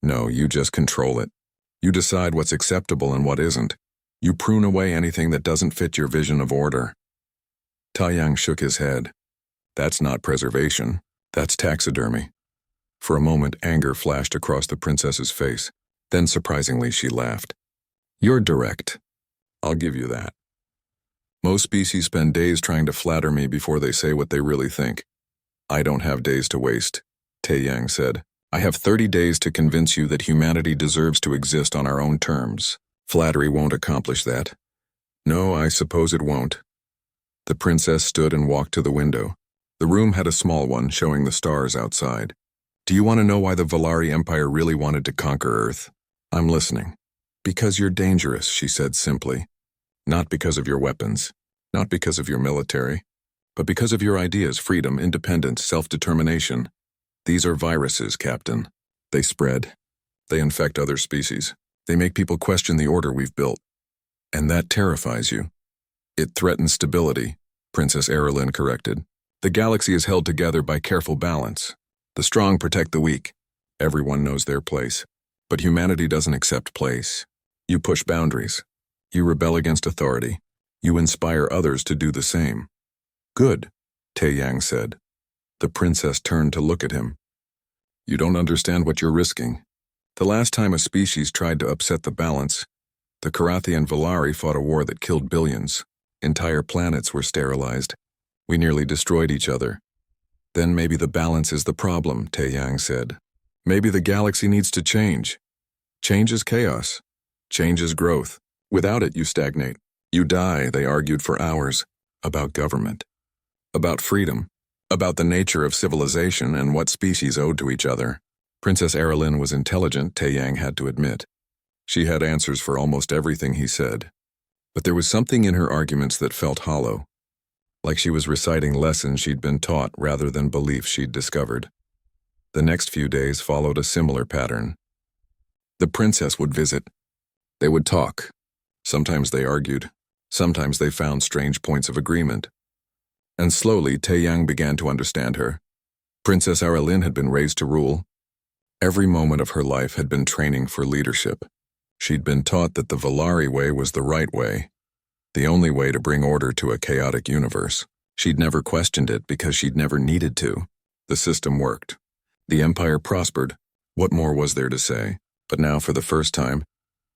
A: No, you just control it. You decide what's acceptable and what isn't. You prune away anything that doesn't fit your vision of order." Taeyang shook his head. "That's not preservation. That's taxidermy." For a moment, anger flashed across the princess's face. Then, surprisingly, she laughed. "You're direct. I'll give you that. Most species spend days trying to flatter me before they say what they really think. I don't have days to waste," Taeyang said. "I have 30 days to convince you that humanity deserves to exist on our own terms. Flattery won't accomplish that." "No, I suppose it won't." The princess stood and walked to the window. The room had a small one, showing the stars outside. "Do you want to know why the Valari Empire really wanted to conquer Earth?" "I'm listening." "Because you're dangerous," she said simply. "Not because of your weapons, not because of your military, but because of your ideas, freedom, independence, self-determination. These are viruses, Captain. They spread. They infect other species. They make people question the order we've built. And that terrifies you." "It threatens stability," Princess Aralyn corrected. "The galaxy is held together by careful balance. The strong protect the weak. Everyone knows their place. But humanity doesn't accept place. You push boundaries. You rebel against authority. You inspire others to do the same." "Good," Taeyang said. The princess turned to look at him. "You don't understand what you're risking. The last time a species tried to upset the balance, the Karathi and Valari fought a war that killed billions. Entire planets were sterilized. We nearly destroyed each other." "Then maybe the balance is the problem," Taeyang said. "Maybe the galaxy needs to change. Change is chaos. Change is growth. Without it, you stagnate. You die," they argued for hours. About government. About freedom. About the nature of civilization and what species owed to each other. Princess Aralyn was intelligent, Taeyang had to admit. She had answers for almost everything he said. But there was something in her arguments that felt hollow, like she was reciting lessons she'd been taught rather than beliefs she'd discovered. The next few days followed a similar pattern. The princess would visit. They would talk. Sometimes they argued. Sometimes they found strange points of agreement. And slowly, Taeyang began to understand her. Princess Aralyn had been raised to rule. Every moment of her life had been training for leadership. She'd been taught that the Valari way was the right way, the only way to bring order to a chaotic universe. She'd never questioned it because she'd never needed to. The system worked. The empire prospered. What more was there to say? But now, for the first time,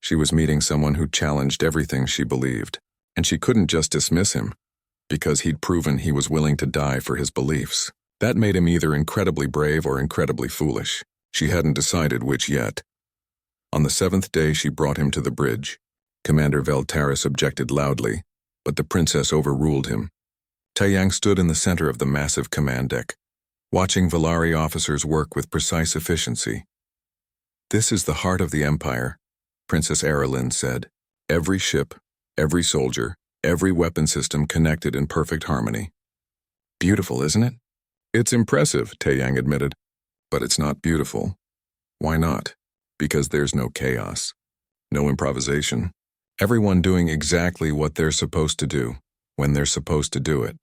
A: she was meeting someone who challenged everything she believed. And she couldn't just dismiss him, because he'd proven he was willing to die for his beliefs. That made him either incredibly brave or incredibly foolish. She hadn't decided which yet. On the 7th day, she brought him to the bridge. Commander Veltaris objected loudly, but the princess overruled him. Taeyang stood in the center of the massive command deck, watching Valari officers work with precise efficiency. "This is the heart of the Empire," Princess Aralyn said. "Every ship, every soldier, every weapon system connected in perfect harmony." "Beautiful, isn't it?" "It's impressive," Taeyang admitted. "But it's not beautiful." "Why not?" "Because there's no chaos, no improvisation. Everyone doing exactly what they're supposed to do, when they're supposed to do it.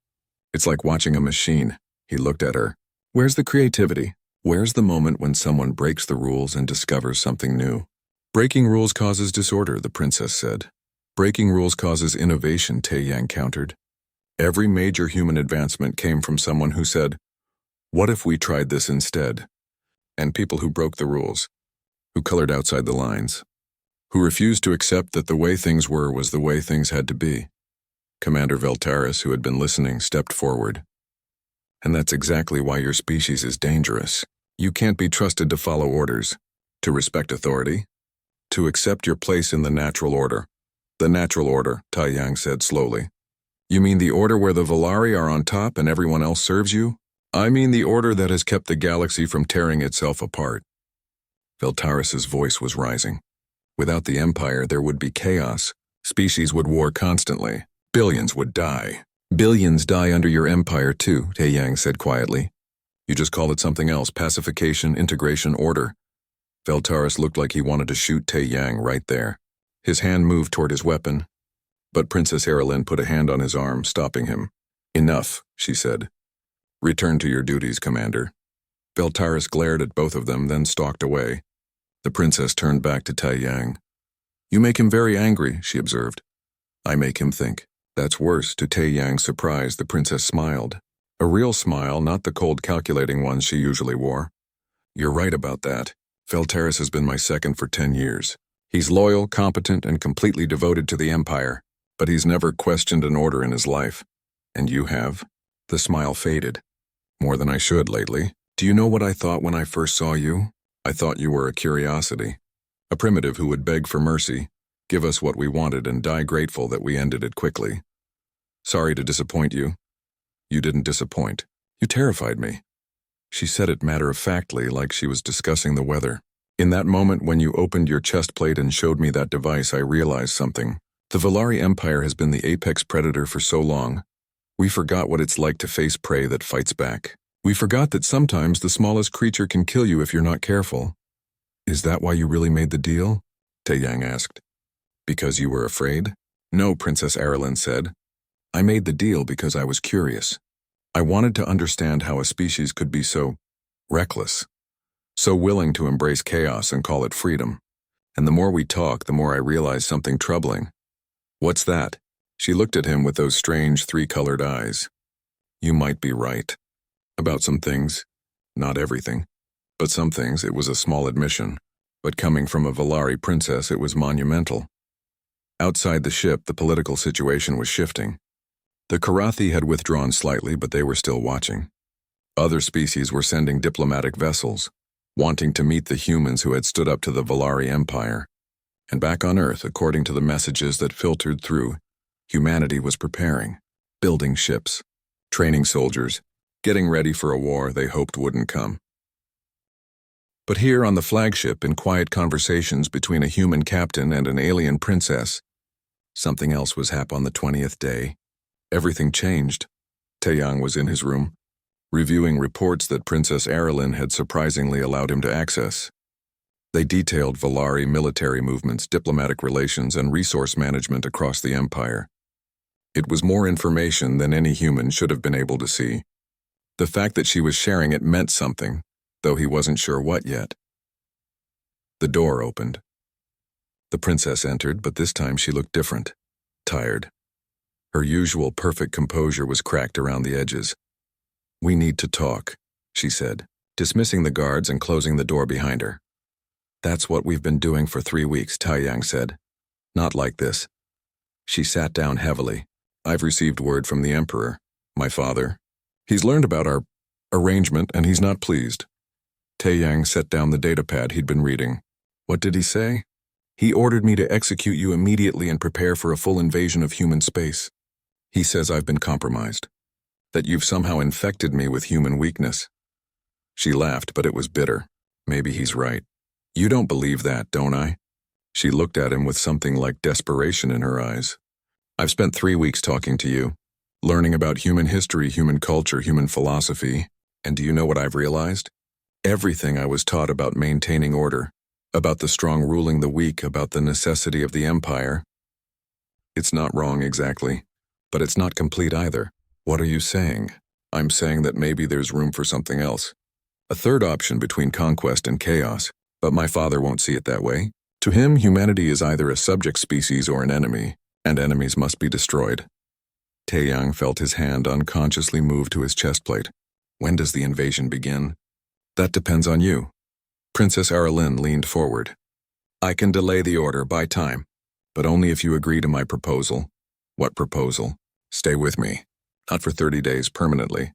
A: It's like watching a machine." He looked at her. "Where's the creativity? Where's the moment when someone breaks the rules and discovers something new?" "Breaking rules causes disorder," the princess said. "Breaking rules causes innovation," Taeyang countered. "Every major human advancement came from someone who said, 'What if we tried this instead?' And people who broke the rules, who colored outside the lines, who refused to accept that the way things were was the way things had to be." Commander Veltaris, who had been listening, stepped forward. "And that's exactly why your species is dangerous. You can't be trusted to follow orders, to respect authority, to accept your place in the natural order." "The natural order," Taeyang said slowly. "You mean the order where the Valari are on top and everyone else serves you?" "I mean the order that has kept the galaxy from tearing itself apart." Veltaris's voice was rising. "Without the Empire, there would be chaos. Species would war constantly. Billions would die." "Billions die under your empire too," Taeyang said quietly. "You just call it something else: pacification, integration, order." Veltaris looked like he wanted to shoot Taeyang right there. His hand moved toward his weapon, but Princess Aralyn put a hand on his arm, stopping him. "Enough," she said. "Return to your duties, Commander." Veltaris glared at both of them, then stalked away. The princess turned back to Taeyang. "You make him very angry," she observed. "I make him think." "That's worse." To Taeyang's surprise, the princess smiled. A real smile, not the cold calculating one she usually wore. "You're right about that. Veltaris has been my second for 10 years. He's loyal, competent, and completely devoted to the Empire, but he's never questioned an order in his life. And you have." The smile faded. "More than I should lately. Do you know what I thought when I first saw you? I thought you were a curiosity. A primitive who would beg for mercy, give us what we wanted, and die grateful that we ended it quickly. Sorry to disappoint you." "You didn't disappoint. You terrified me." She said it matter-of-factly, like she was discussing the weather. "In that moment when you opened your chest plate and showed me that device, I realized something. The Valari Empire has been the apex predator for so long. We forgot what it's like to face prey that fights back. We forgot that sometimes the smallest creature can kill you if you're not careful." "Is that why you really made the deal?" Taeyang asked. "Because you were afraid?" "No," Princess Aralyn said. "I made the deal because I was curious. I wanted to understand how a species could be so reckless, so willing to embrace chaos and call it freedom. And the more we talk, the more I realize something troubling." "What's that?" She looked at him with those strange three-colored eyes. "You might be right. About some things. Not everything. But some things." It was a small admission, but coming from a Valari princess, it was monumental. Outside the ship, the political situation was shifting. The Karathi had withdrawn slightly, but they were still watching. Other species were sending diplomatic vessels, wanting to meet the humans who had stood up to the Valari Empire. And back on Earth, according to the messages that filtered through, humanity was preparing, building ships, training soldiers, getting ready for a war they hoped wouldn't come. But here on the flagship, in quiet conversations between a human captain and an alien princess, something else was happening on the 20th day. Everything changed. Taeyang was in his room, reviewing reports that Princess Aralyn had surprisingly allowed him to access. They detailed Valari military movements, diplomatic relations, and resource management across the Empire. It was more information than any human should have been able to see. The fact that she was sharing it meant something, though he wasn't sure what yet. The door opened. The princess entered, but this time she looked different, tired. Her usual perfect composure was cracked around the edges. "We need to talk," she said, dismissing the guards and closing the door behind her. "That's what we've been doing for 3 weeks," Taiyang said. "Not like this." She sat down heavily. "I've received word from the Emperor, my father. He's learned about our arrangement and he's not pleased." Taiyang set down the datapad he'd been reading. "What did he say?" "He ordered me to execute you immediately and prepare for a full invasion of human space. He says I've been compromised, that you've somehow infected me with human weakness." She laughed, but it was bitter. Maybe he's right. "You don't believe that, don't I?" She looked at him with something like desperation in her eyes. "I've spent 3 weeks talking to you, learning about human history, human culture, human philosophy, and do you know what I've realized? Everything I was taught about maintaining order, about the strong ruling the weak, about the necessity of the empire. It's not wrong exactly, but it's not complete either." "What are you saying?" "I'm saying that maybe there's room for something else. A third option between conquest and chaos, but my father won't see it that way. To him, humanity is either a subject species or an enemy, and enemies must be destroyed." Taeyang felt his hand unconsciously move to his chestplate. "When does the invasion begin?" "That depends on you." Princess Aralyn leaned forward. "I can delay the order, buy time, but only if you agree to my proposal." "What proposal?" "Stay with me. Not for 30 days, permanently.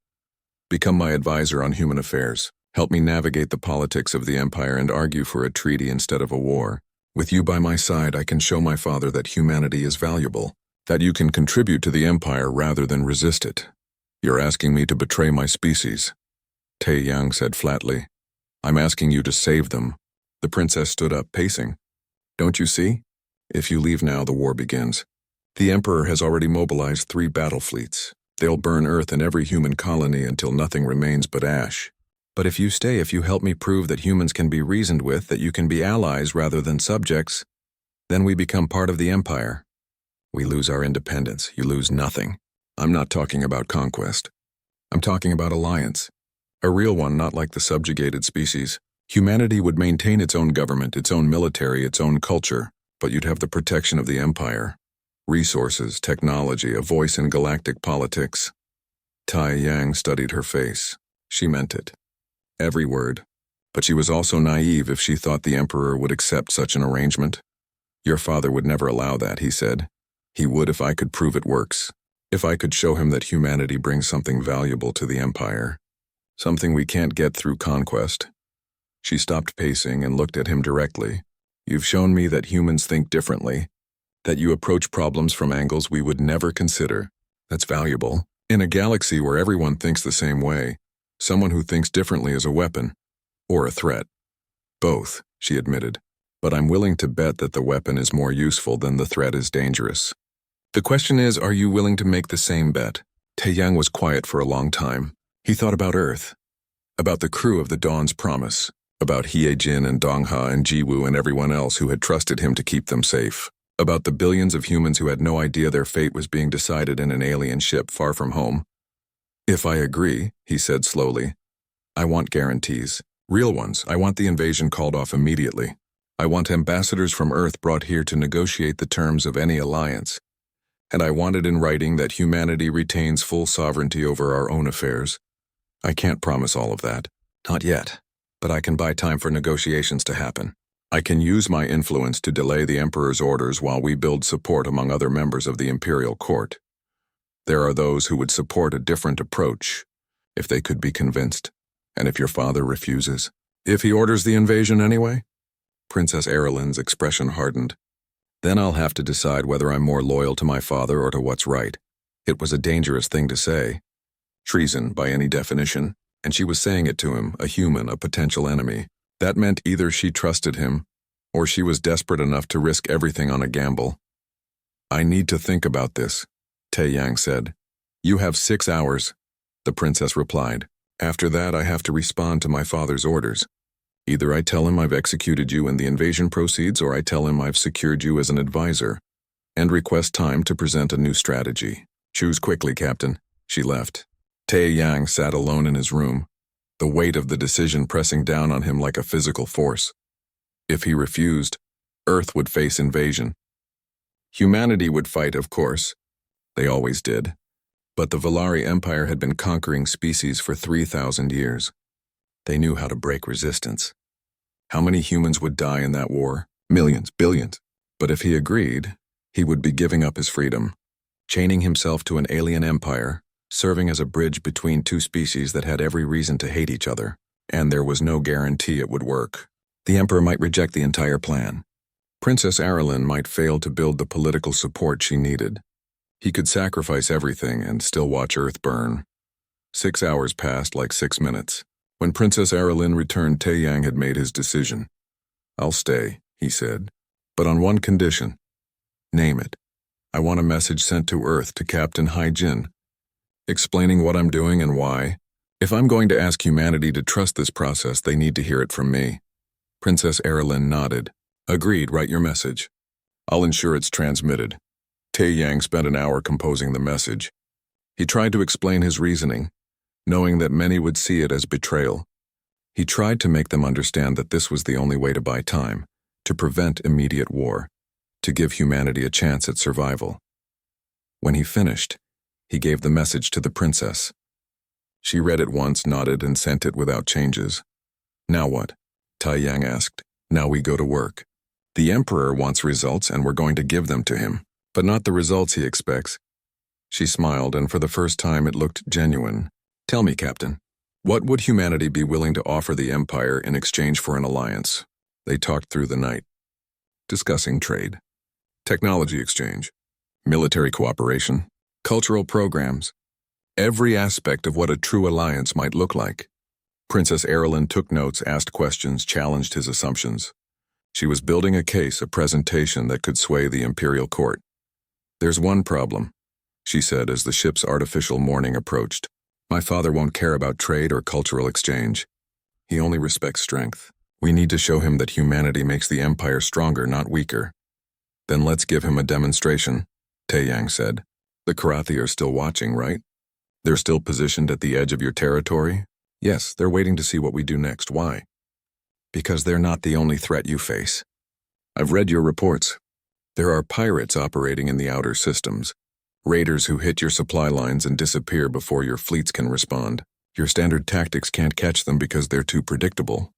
A: Become my advisor on human affairs. Help me navigate the politics of the empire and argue for a treaty instead of a war. With you by my side, I can show my father that humanity is valuable, that you can contribute to the empire rather than resist it." "You're asking me to betray my species," Taeyang said flatly. "I'm asking you to save them." The princess stood up, pacing. "Don't you see? If you leave now, the war begins. The Emperor has already mobilized 3 battle fleets. They'll burn Earth and every human colony until nothing remains but ash. But if you stay, if you help me prove that humans can be reasoned with, that you can be allies rather than subjects, then we become part of the empire. We lose our independence. You lose nothing. I'm not talking about conquest. I'm talking about alliance. A real one, not like the subjugated species. Humanity would maintain its own government, its own military, its own culture, but you'd have the protection of the empire. Resources, technology, a voice in galactic politics." Taiyang studied her face. She meant it. Every word. But she was also naive if she thought the Emperor would accept such an arrangement. "Your father would never allow that," he said. "He would if I could prove it works. If I could show him that humanity brings something valuable to the empire. Something we can't get through conquest." She stopped pacing and looked at him directly. "You've shown me that humans think differently, that you approach problems from angles we would never consider. That's valuable. In a galaxy where everyone thinks the same way, someone who thinks differently is a weapon, or a threat." "Both," she admitted, "but I'm willing to bet that the weapon is more useful than the threat is dangerous." "The question is, are you willing to make the same bet?" Taeyang was quiet for a long time. He thought about Earth, about the crew of the Dawn's Promise, about Hiejin and Dongha and Jiwoo and everyone else who had trusted him to keep them safe, about the billions of humans who had no idea their fate was being decided in an alien ship far from home. "If I agree," he said slowly, "I want guarantees. Real ones. I want the invasion called off immediately. I want ambassadors from Earth brought here to negotiate the terms of any alliance. And I want it in writing that humanity retains full sovereignty over our own affairs. I can't promise all of that. Not yet. But I can buy time for negotiations to happen. I can use my influence to delay the Emperor's orders while we build support among other members of the Imperial Court. There are those who would support a different approach, if they could be convinced. And if your father refuses? If he orders the invasion anyway?" Princess Aralyn's expression hardened. "Then I'll have to decide whether I'm more loyal to my father or to what's right." It was a dangerous thing to say. Treason, by any definition, and she was saying it to him, a human, a potential enemy. That meant either she trusted him, or she was desperate enough to risk everything on a gamble. "I need to think about this," Taeyang said. "You have 6 hours," the princess replied. "After that, I have to respond to my father's orders. Either I tell him I've executed you and the invasion proceeds, or I tell him I've secured you as an advisor, and request time to present a new strategy. Choose quickly, Captain." She left. Taeyang sat alone in his room, the weight of the decision pressing down on him like a physical force. If he refused, Earth would face invasion. Humanity would fight, of course, They always did. But the Valari Empire had been conquering species for 3,000 years. They knew how to break resistance. How many humans would die in that war? Millions, billions. But if he agreed, he would be giving up his freedom, chaining himself to an alien empire, serving as a bridge between two species that had every reason to hate each other, and there was no guarantee it would work. The Emperor might reject the entire plan. Princess Aralyn might fail to build the political support she needed. He could sacrifice everything and still watch Earth burn. 6 hours passed like 6 minutes. When Princess Aralyn returned, Taeyang had made his decision. "I'll stay," he said, "but on one condition. Name it. I want a message sent to Earth to Captain Hai-Jin, explaining what I'm doing and why. If I'm going to ask humanity to trust this process, they need to hear it from me." Princess Aralyn nodded. "Agreed, write your message. I'll ensure it's transmitted." Taeyang spent an hour composing the message. He tried to explain his reasoning, knowing that many would see it as betrayal. He tried to make them understand that this was the only way to buy time, to prevent immediate war, to give humanity a chance at survival. When he finished, he gave the message to the princess. She read it once, nodded, and sent it without changes. "Now what?" Taeyang asked. "Now we go to work. The Emperor wants results and we're going to give them to him, but not the results he expects." She smiled, and for the first time it looked genuine. "Tell me, Captain, what would humanity be willing to offer the Empire in exchange for an alliance?" They talked through the night, discussing trade, technology exchange, military cooperation, cultural programs, every aspect of what a true alliance might look like. Princess Aralyn took notes, asked questions, challenged his assumptions. She was building a case, a presentation that could sway the imperial court. "There's one problem," she said as the ship's artificial morning approached. "My father won't care about trade or cultural exchange. He only respects strength. We need to show him that humanity makes the Empire stronger, not weaker." "Then let's give him a demonstration," Taeyang said. "The Karathi are still watching, right? They're still positioned at the edge of your territory?" "Yes, they're waiting to see what we do next." "Why?" "Because they're not the only threat you face. I've read your reports. There are pirates operating in the outer systems, raiders who hit your supply lines and disappear before your fleets can respond. Your standard tactics can't catch them because they're too predictable."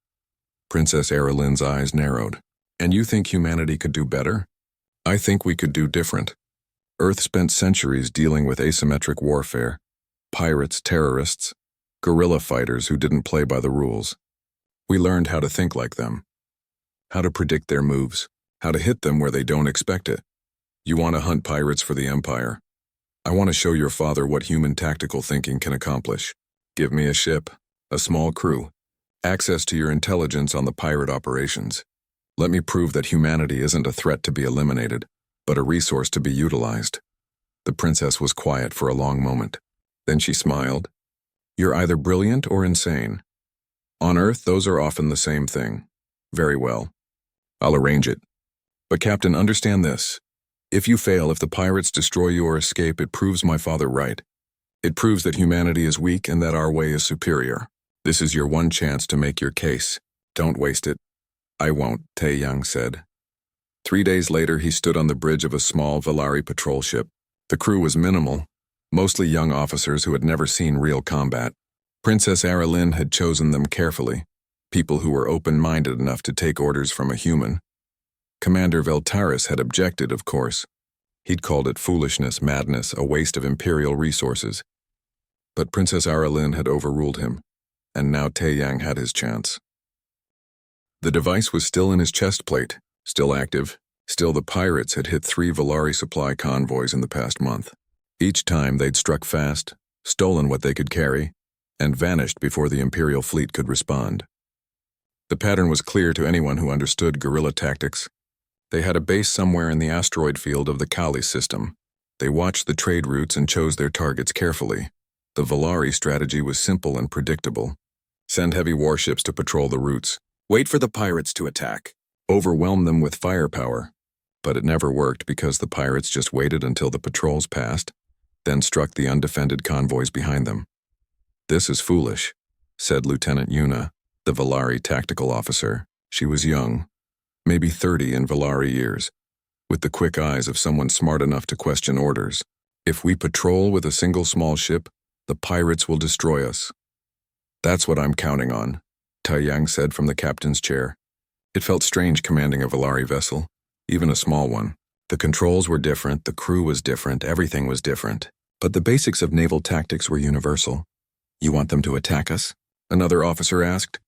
A: Princess Aralyn's eyes narrowed. "And you think humanity could do better?" "I think we could do different. Earth spent centuries dealing with asymmetric warfare, pirates, terrorists, guerrilla fighters who didn't play by the rules. We learned how to think like them, how to predict their moves, how to hit them where they don't expect it. You want to hunt pirates for the Empire? I want to show your father what human tactical thinking can accomplish. Give me a ship, a small crew, access to your intelligence on the pirate operations. Let me prove that humanity isn't a threat to be eliminated, but a resource to be utilized." The princess was quiet for a long moment. Then she smiled. "You're either brilliant or insane. On Earth, those are often the same thing. Very well. I'll arrange it. But Captain, understand this. If you fail, if the pirates destroy you or escape, it proves my father right. It proves that humanity is weak and that our way is superior. This is your one chance to make your case. Don't waste it." "I won't," Taeyang said. 3 days later, he stood on the bridge of a small Valari patrol ship. The crew was minimal, mostly young officers who had never seen real combat. Princess Aralyn had chosen them carefully, people who were open-minded enough to take orders from a human. Commander Veltaris had objected, of course. He'd called it foolishness, madness, a waste of imperial resources. But Princess Aralyn had overruled him, and now Taeyang had his chance. The device was still in his chest plate, still active. Still, the pirates had hit 3 Valari supply convoys in the past month. Each time they'd struck fast, stolen what they could carry, and vanished before the Imperial fleet could respond. The pattern was clear to anyone who understood guerrilla tactics. They had a base somewhere in the asteroid field of the Kali system. They watched the trade routes and chose their targets carefully. The Valari strategy was simple and predictable. Send heavy warships to patrol the routes. Wait for the pirates to attack. Overwhelm them with firepower. But it never worked because the pirates just waited until the patrols passed, then struck the undefended convoys behind them. "This is foolish," said Lieutenant Yuna, the Valari tactical officer. She was young, maybe 30 in Valari years, with the quick eyes of someone smart enough to question orders. If we patrol with a single small ship, the pirates will destroy us. That's what I'm counting on, Taiyang said from the captain's chair. It felt strange commanding a Valari vessel, even a small one. The controls were different, the crew was different, everything was different. But the basics of naval tactics were universal. You want them to attack us? Another officer asked.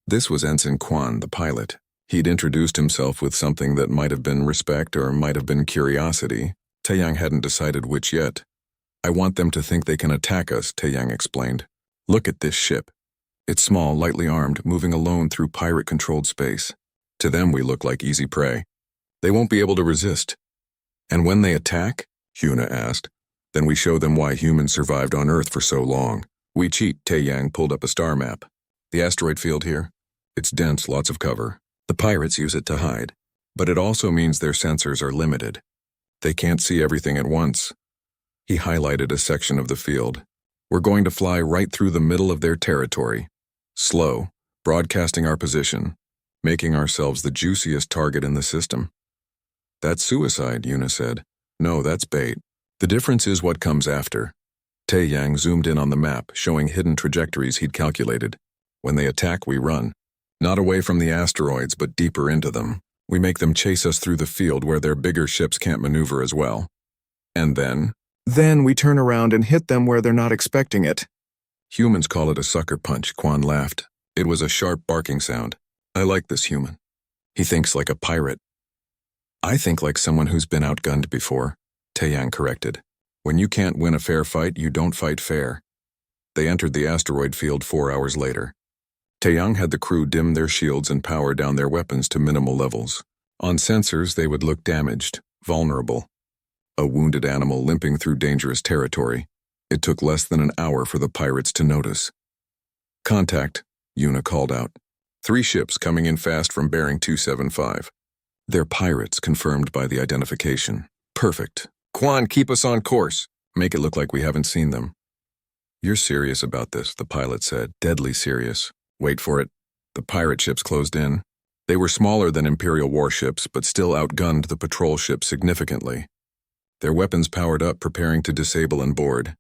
A: This was Ensign Quan, the pilot. He'd introduced himself with something that might have been respect or might have been curiosity. Taiyang hadn't decided which yet. I want them to think they can attack us, Taiyang explained. Look at this ship. It's small, lightly armed, moving alone through pirate-controlled space. To them we look like easy prey. They won't be able to resist. And when they attack? Yuna asked. Then we show them why humans survived on Earth for so long. We cheat, Taiyang pulled up a star map. The asteroid field here? It's dense, lots of cover. The pirates use it to hide. But it also means their sensors are limited. They can't see everything at once. He highlighted a section of the field. We're going to fly right through the middle of their territory. Slow, broadcasting our position, making ourselves the juiciest target in the system. That's suicide, Yuna said. No, that's bait. The difference is what comes after. Taiyang zoomed in on the map, showing hidden trajectories he'd calculated. When they attack, we run. Not away from the asteroids, but deeper into them. We make them chase us through the field where their bigger ships can't maneuver as well. And then? Then we turn around and hit them where they're not expecting it. Humans call it a sucker punch, Quan laughed. It was a sharp barking sound. I like this human. He thinks like a pirate. I think like someone who's been outgunned before, Taiyang corrected. When you can't win a fair fight, you don't fight fair. They entered the asteroid field 4 hours later. Taiyang had the crew dim their shields and power down their weapons to minimal levels. On sensors, they would look damaged, vulnerable. A wounded animal limping through dangerous territory. It took less than an hour for the pirates to notice. Contact, Yuna called out. 3 ships coming in fast from bearing 275. They're pirates, confirmed by the identification. Perfect. Quan, keep us on course. Make it look like we haven't seen them. You're serious about this, the pilot said, deadly serious. Wait for it. The pirate ships closed in. They were smaller than Imperial warships, but still outgunned the patrol ships significantly. Their weapons powered up, preparing to disable and board.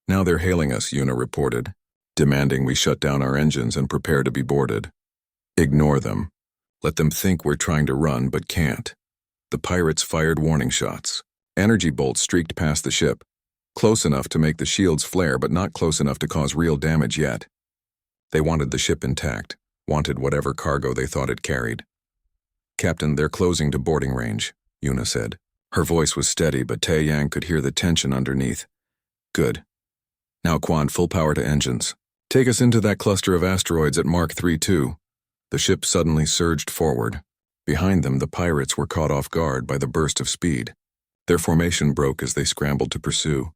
A: Now they're hailing us, Yuna reported, demanding we shut down our engines and prepare to be boarded. Ignore them. Let them think we're trying to run, but can't. The pirates fired warning shots. Energy bolts streaked past the ship, close enough to make the shields flare, but not close enough to cause real damage yet. They wanted the ship intact, wanted whatever cargo they thought it carried. Captain, they're closing to boarding range, Yuna said. Her voice was steady, but Taiyang could hear the tension underneath. Good. Now, Quan, full power to engines. Take us into that cluster of asteroids at Mark 3-2. The ship suddenly surged forward. Behind them, the pirates were caught off guard by the burst of speed. Their formation broke as they scrambled to pursue.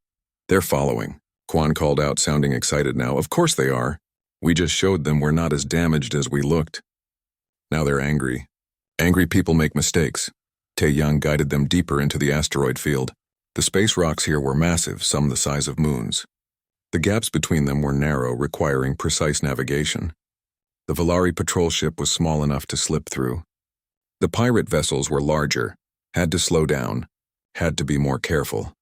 A: They're following, Quan called out, sounding excited now. Of course they are. We just showed them we're not as damaged as we looked. Now they're angry. Angry people make mistakes. Taiyang guided them deeper into the asteroid field. The space rocks here were massive, some the size of moons. The gaps between them were narrow, requiring precise navigation. The Valari patrol ship was small enough to slip through. The pirate vessels were larger, had to slow down, had to be more careful.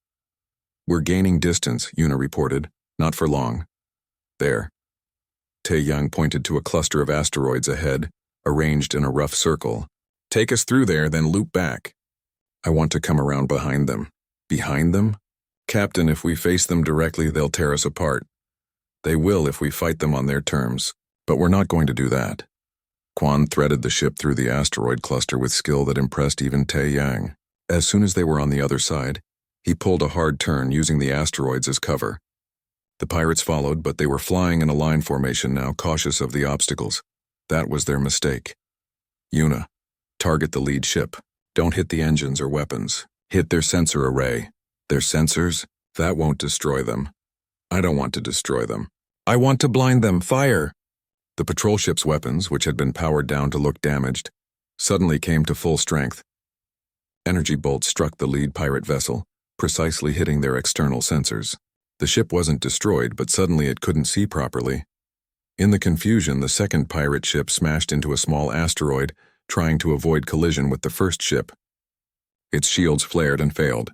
A: We're gaining distance, Yuna reported. Not for long. There. Taiyang pointed to a cluster of asteroids ahead, arranged in a rough circle. Take us through there, then loop back. I want to come around behind them. Behind them? Captain, if we face them directly, they'll tear us apart. They will if we fight them on their terms, but we're not going to do that. Quan threaded the ship through the asteroid cluster with skill that impressed even Taiyang. As soon as they were on the other side, he pulled a hard turn using the asteroids as cover. The pirates followed, but they were flying in a line formation now, cautious of the obstacles. That was their mistake. Yuna, target the lead ship. Don't hit the engines or weapons. Hit their sensor array. Their sensors? That won't destroy them. I don't want to destroy them. I want to blind them. Fire! The patrol ship's weapons, which had been powered down to look damaged, suddenly came to full strength. Energy bolts struck the lead pirate vessel, precisely hitting their external sensors. The ship wasn't destroyed, but suddenly it couldn't see properly. In the confusion, the second pirate ship smashed into a small asteroid, trying to avoid collision with the first ship. Its shields flared and failed.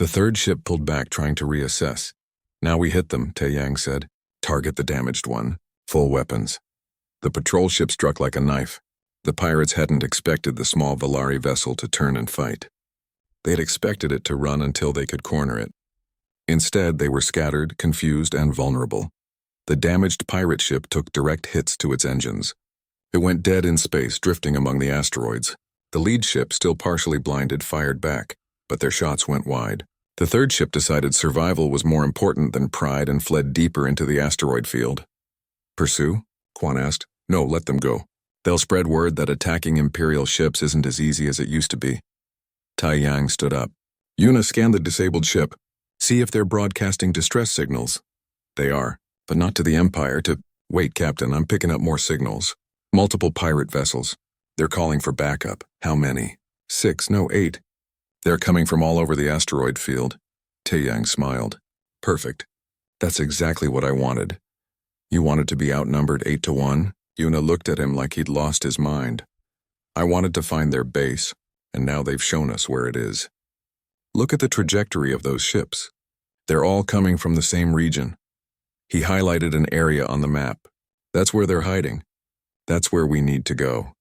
A: The third ship pulled back, trying to reassess. Now we hit them, Tae-Yang said. Target the damaged one. Full weapons. The patrol ship struck like a knife. The pirates hadn't expected the small Valari vessel to turn and fight. They had expected it to run until they could corner it. Instead, they were scattered, confused, and vulnerable. The damaged pirate ship took direct hits to its engines. It went dead in space, drifting among the asteroids. The lead ship, still partially blinded, fired back, but their shots went wide. The third ship decided survival was more important than pride and fled deeper into the asteroid field. Pursue? Quan asked. No, let them go. They'll spread word that attacking Imperial ships isn't as easy as it used to be. Tae-Yang stood up. Yuna, scan the disabled ship. See if they're broadcasting distress signals. They are, but not to the Empire, to... Wait, Captain, I'm picking up more signals. Multiple pirate vessels. They're calling for backup. How many? 6, no, 8. They're coming from all over the asteroid field. Tae-Yang smiled. Perfect. That's exactly what I wanted. You wanted to be outnumbered 8-1? Yuna looked at him like he'd lost his mind. I wanted to find their base, and now they've shown us where it is. Look at the trajectory of those ships. They're all coming from the same region. He highlighted an area on the map. That's where they're hiding. That's where we need to go.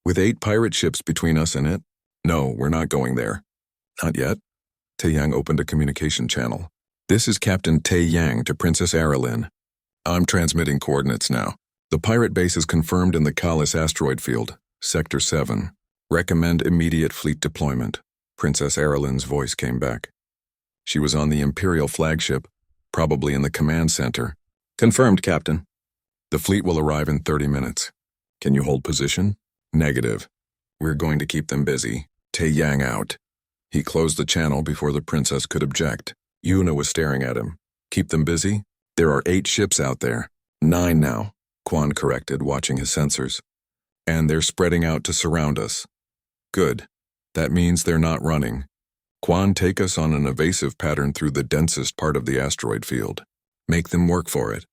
A: With 8 pirate ships between us and it? No, we're not going there. Not yet. Tae-Yang opened a communication channel. This is Captain Tae-Yang to Princess Aralyn. I'm transmitting coordinates now. The pirate base is confirmed in the Kalis asteroid field, Sector 7. Recommend immediate fleet deployment. Princess Aralyn's voice came back. She was on the Imperial flagship, probably in the command center. Confirmed, Captain. The fleet will arrive in 30 minutes. Can you hold position? Negative. We're going to keep them busy. Tae-Yang out. He closed the channel before the princess could object. Yuna was staring at him. Keep them busy? There are 8 ships out there. 9 now, Quan corrected, watching his sensors. And they're spreading out to surround us. Good. That means they're not running. Quan, take us on an evasive pattern through the densest part of the asteroid field. Make them work for it.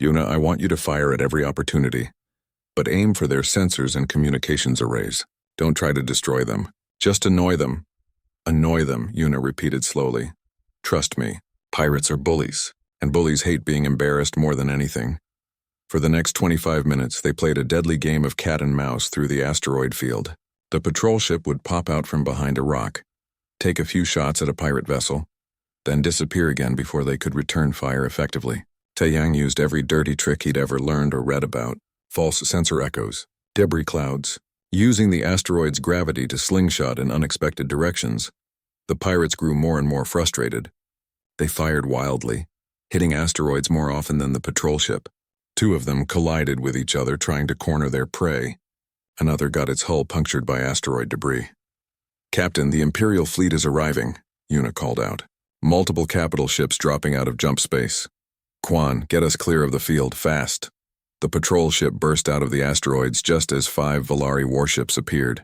A: Yuna, I want you to fire at every opportunity. But aim for their sensors and communications arrays. Don't try to destroy them. Just annoy them. Annoy them, Yuna repeated slowly. Trust me, pirates are bullies, and bullies hate being embarrassed more than anything. For the next 25 minutes, they played a deadly game of cat and mouse through the asteroid field. The patrol ship would pop out from behind a rock, take a few shots at a pirate vessel, then disappear again before they could return fire effectively. Tae-Yang used every dirty trick he'd ever learned or read about. False sensor echoes, debris clouds, using the asteroid's gravity to slingshot in unexpected directions. The pirates grew more and more frustrated. They fired wildly, hitting asteroids more often than the patrol ship. 2 of them collided with each other trying to corner their prey. Another got its hull punctured by asteroid debris. Captain, the Imperial fleet is arriving, Yuna called out. Multiple capital ships dropping out of jump space. Quan, get us clear of the field, fast. The patrol ship burst out of the asteroids just as 5 Valari warships appeared.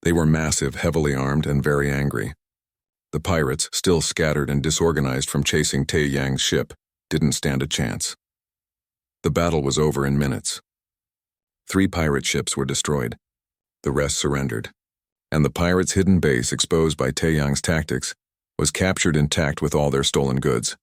A: They were massive, heavily armed, and very angry. The pirates, still scattered and disorganized from chasing Tae-Yang's ship, didn't stand a chance. The battle was over in minutes. 3 pirate ships were destroyed. The rest surrendered. And the pirates' hidden base, exposed by Tae-Yang's tactics, was captured intact with all their stolen goods.